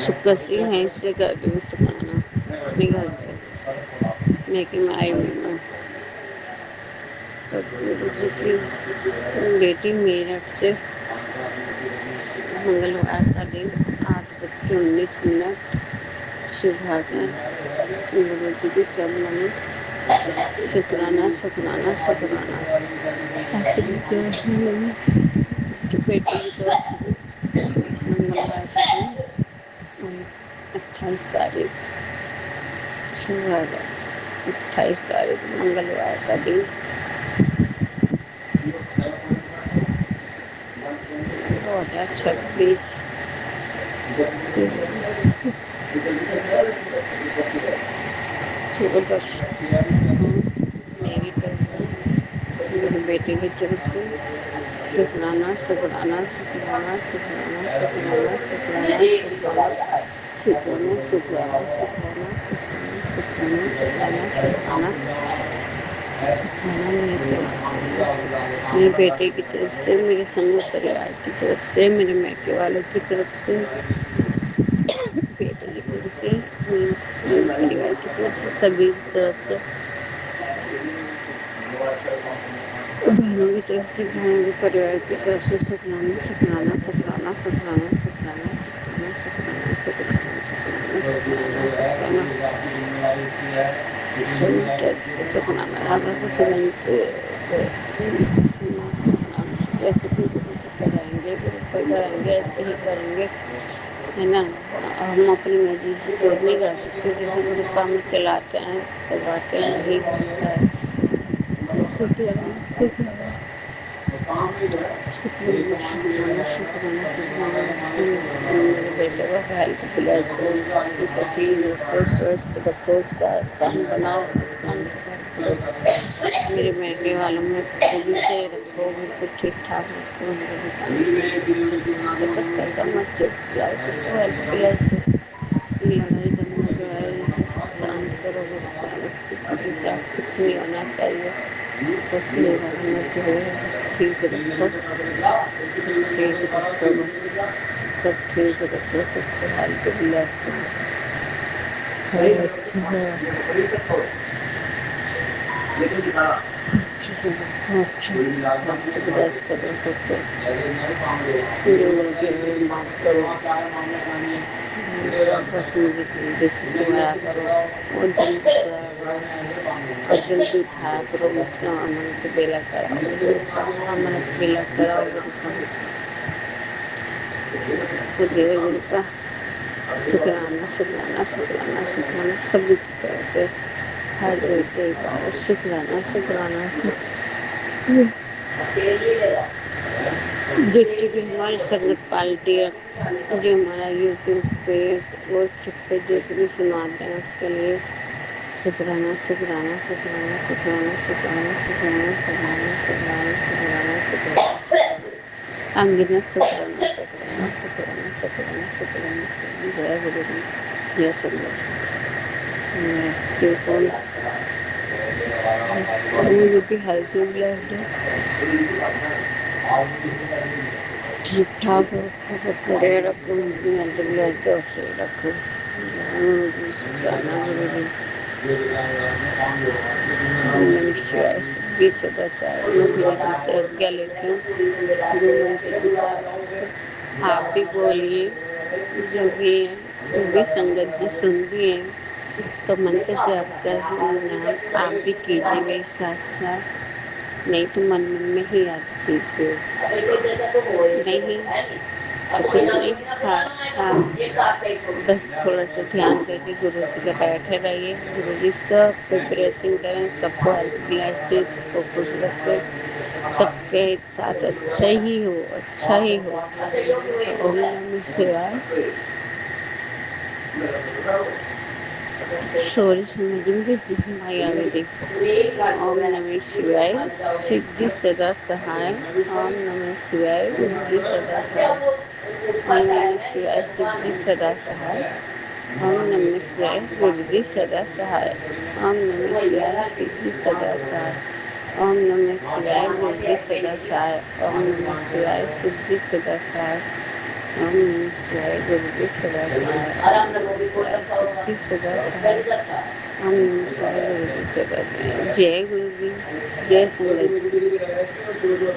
सुकसी है इससे कर रही हूँ सुखाना अपने घर से, लेकिन मैं आई हुई हूँ। तो गुरु जी की बेटी मेरठ से मंगलवार का दिन 8:19 सुबह का गुरु जी के चरणों में शुक्राना शुक्राना शुक्राना। की बेटी की तरफ मंगलवार का दिन 28 तारीख सुबह का 28 तारीख मंगलवार का दिन 2026 सुबह 10 मेरी तरफ से, मेरे बेटे की तरफ से शुक्राना शुक्राना शुक्राना शुक्राना शुक्राना शुक्राना शुक्राना शुक्राना शुक्राना शुक्राना शुक्राना शुक्राना शुक्राना शुक्राना मेरी तरफ से, मेरे बेटे की तरफ से, मेरे समूह परिवार की तरफ से, मेरे मायके वालों की तरफ से, बेटे की तरफ से, मेरे समूह परिवार की तरफ से, सभी की तरफ से, बहनों की तरफ से, भाइयों के परिवार की तरफ से शुक्राना शुक्राना शुक्राना शुक्राना शुक्राना शुक्राना शुक्राना शुक्राना शुक्राना शुक्राना शुक्राना शुक्राना। अगर कुछ नहीं जैसे कि कराएंगे कराएंगे ऐसे ही करेंगे, है ना। हम अपनी मर्जी से तो नहीं कर सकते, जैसे गुरु काम चलाते हैं करवाते हैं वही होता है। शुक्राना शुक्राना शुक्राना शुक्राना। मेरे बेटे को हेल्थ प्लस दो, उसे ठीक रखो, स्वस्थ रखो, उसका काम बनाओ, काम से करो। मेरे मायके वालों में भी से रखो, बिल्कुल ठीक ठाक रखो, मेरे भी काम अच्छे से सबका काम अच्छे से चलाओ, सबको हेल्थ प्लस दो। लड़ाई करना जो है इसे सब शांत करो, बस किसी के साथ कुछ नहीं होना चाहिए, कुछ नहीं करना चाहिए, ठीक रखो, सब ठीक रखो, सब ठीक रखो, सबको हेल्थ प्लस दो। अच्छे से रखो, अच्छा हेल्थ प्लस करो सबको, जो मुझे माफ करो, बस मुझे जल्दी से सोया करो और जल्दी सोया करो और जल्दी उठाया करो मुझसे। अमृत बेला कराओ गुरु का, अमृत बेला कराओ गुरु का, जय गुरु का। शुक्राना शुक्राना शुक्राना शुक्राना सभी की तरफ से हर एक बार शुक्राना शुक्राना। जितनी भी हमारी संगत पार्टी है, जो हमारा यूट्यूब पे व्हाट्सएप पे जैसे भी सुनाते हैं, उसके लिए शुक्राना शुक्राना शुक्राना शुक्राना शुक्राना शुक्राना शुक्राना शुक्राना शुक्राना शुक्राना अंगिना शुक्राना शुक्राना शुक्राना शुक्राना शुक्राना शुक्राना। जय गुरु जी, जय संगत। क्यों कौन मुझे भी हेल्थ में ब्लेस्ड है, ठीक ठाक रखो, बस बढ़िया रखो, मुझे हेल्थ ब्लेस्ड है, उससे रखो। गुरु जी शुक्राना गुरु जी। ओम नमः शिवाय। सभी सदस्य मैं गुरु जी से आज्ञा लेती हूँ, गुरु मंत्र के साथ आप भी बोलिए, जो भी है, जो भी संगत जी सुन रही है, तो मंत्र से आपका नाम आप भी कीजिए मेरे साथ साथ, नहीं तो मन मन में ही याद कीजिए, नहीं तो कुछ नहीं। हाँ हाँ, बस थोड़ा सा ध्यान करके गुरु जी का बैठे रहिए, गुरु जी सब पे ब्लेसिंग करें, सबको हेल्थ ब्लेस दे, सबको खुश रखे, सबके साथ अच्छा ही हो, अच्छा ही हो। ओम नमः शिवाय। सॉरी संगत जी, मुझे जी माई आ गई थी। ओम नमः शिवाय, शिव जी सदा सहाय। ओम नमः शिवाय, गुरु जी सदा सहाय। ओम नमः शिवाय, शिव जी सदा सहाय। ओम नमः शिवाय, गुरु जी सदा सहाय। ओम नमः शिवाय, शिव जी सदा सहाय। ओम नमः शिवाय, गुरु जी सदा सहाय। ओम नमः शिवाय, शिव जी सदा सहाय। ओम नमः शिवाय, गुरु जी सदा सहाय। ओम नमः शिवाय, शिव जी सदा सहाय। ओम नमः शिवाय, गुरु जी सदा सहाय। जय गुरु जी, जय संगत जी।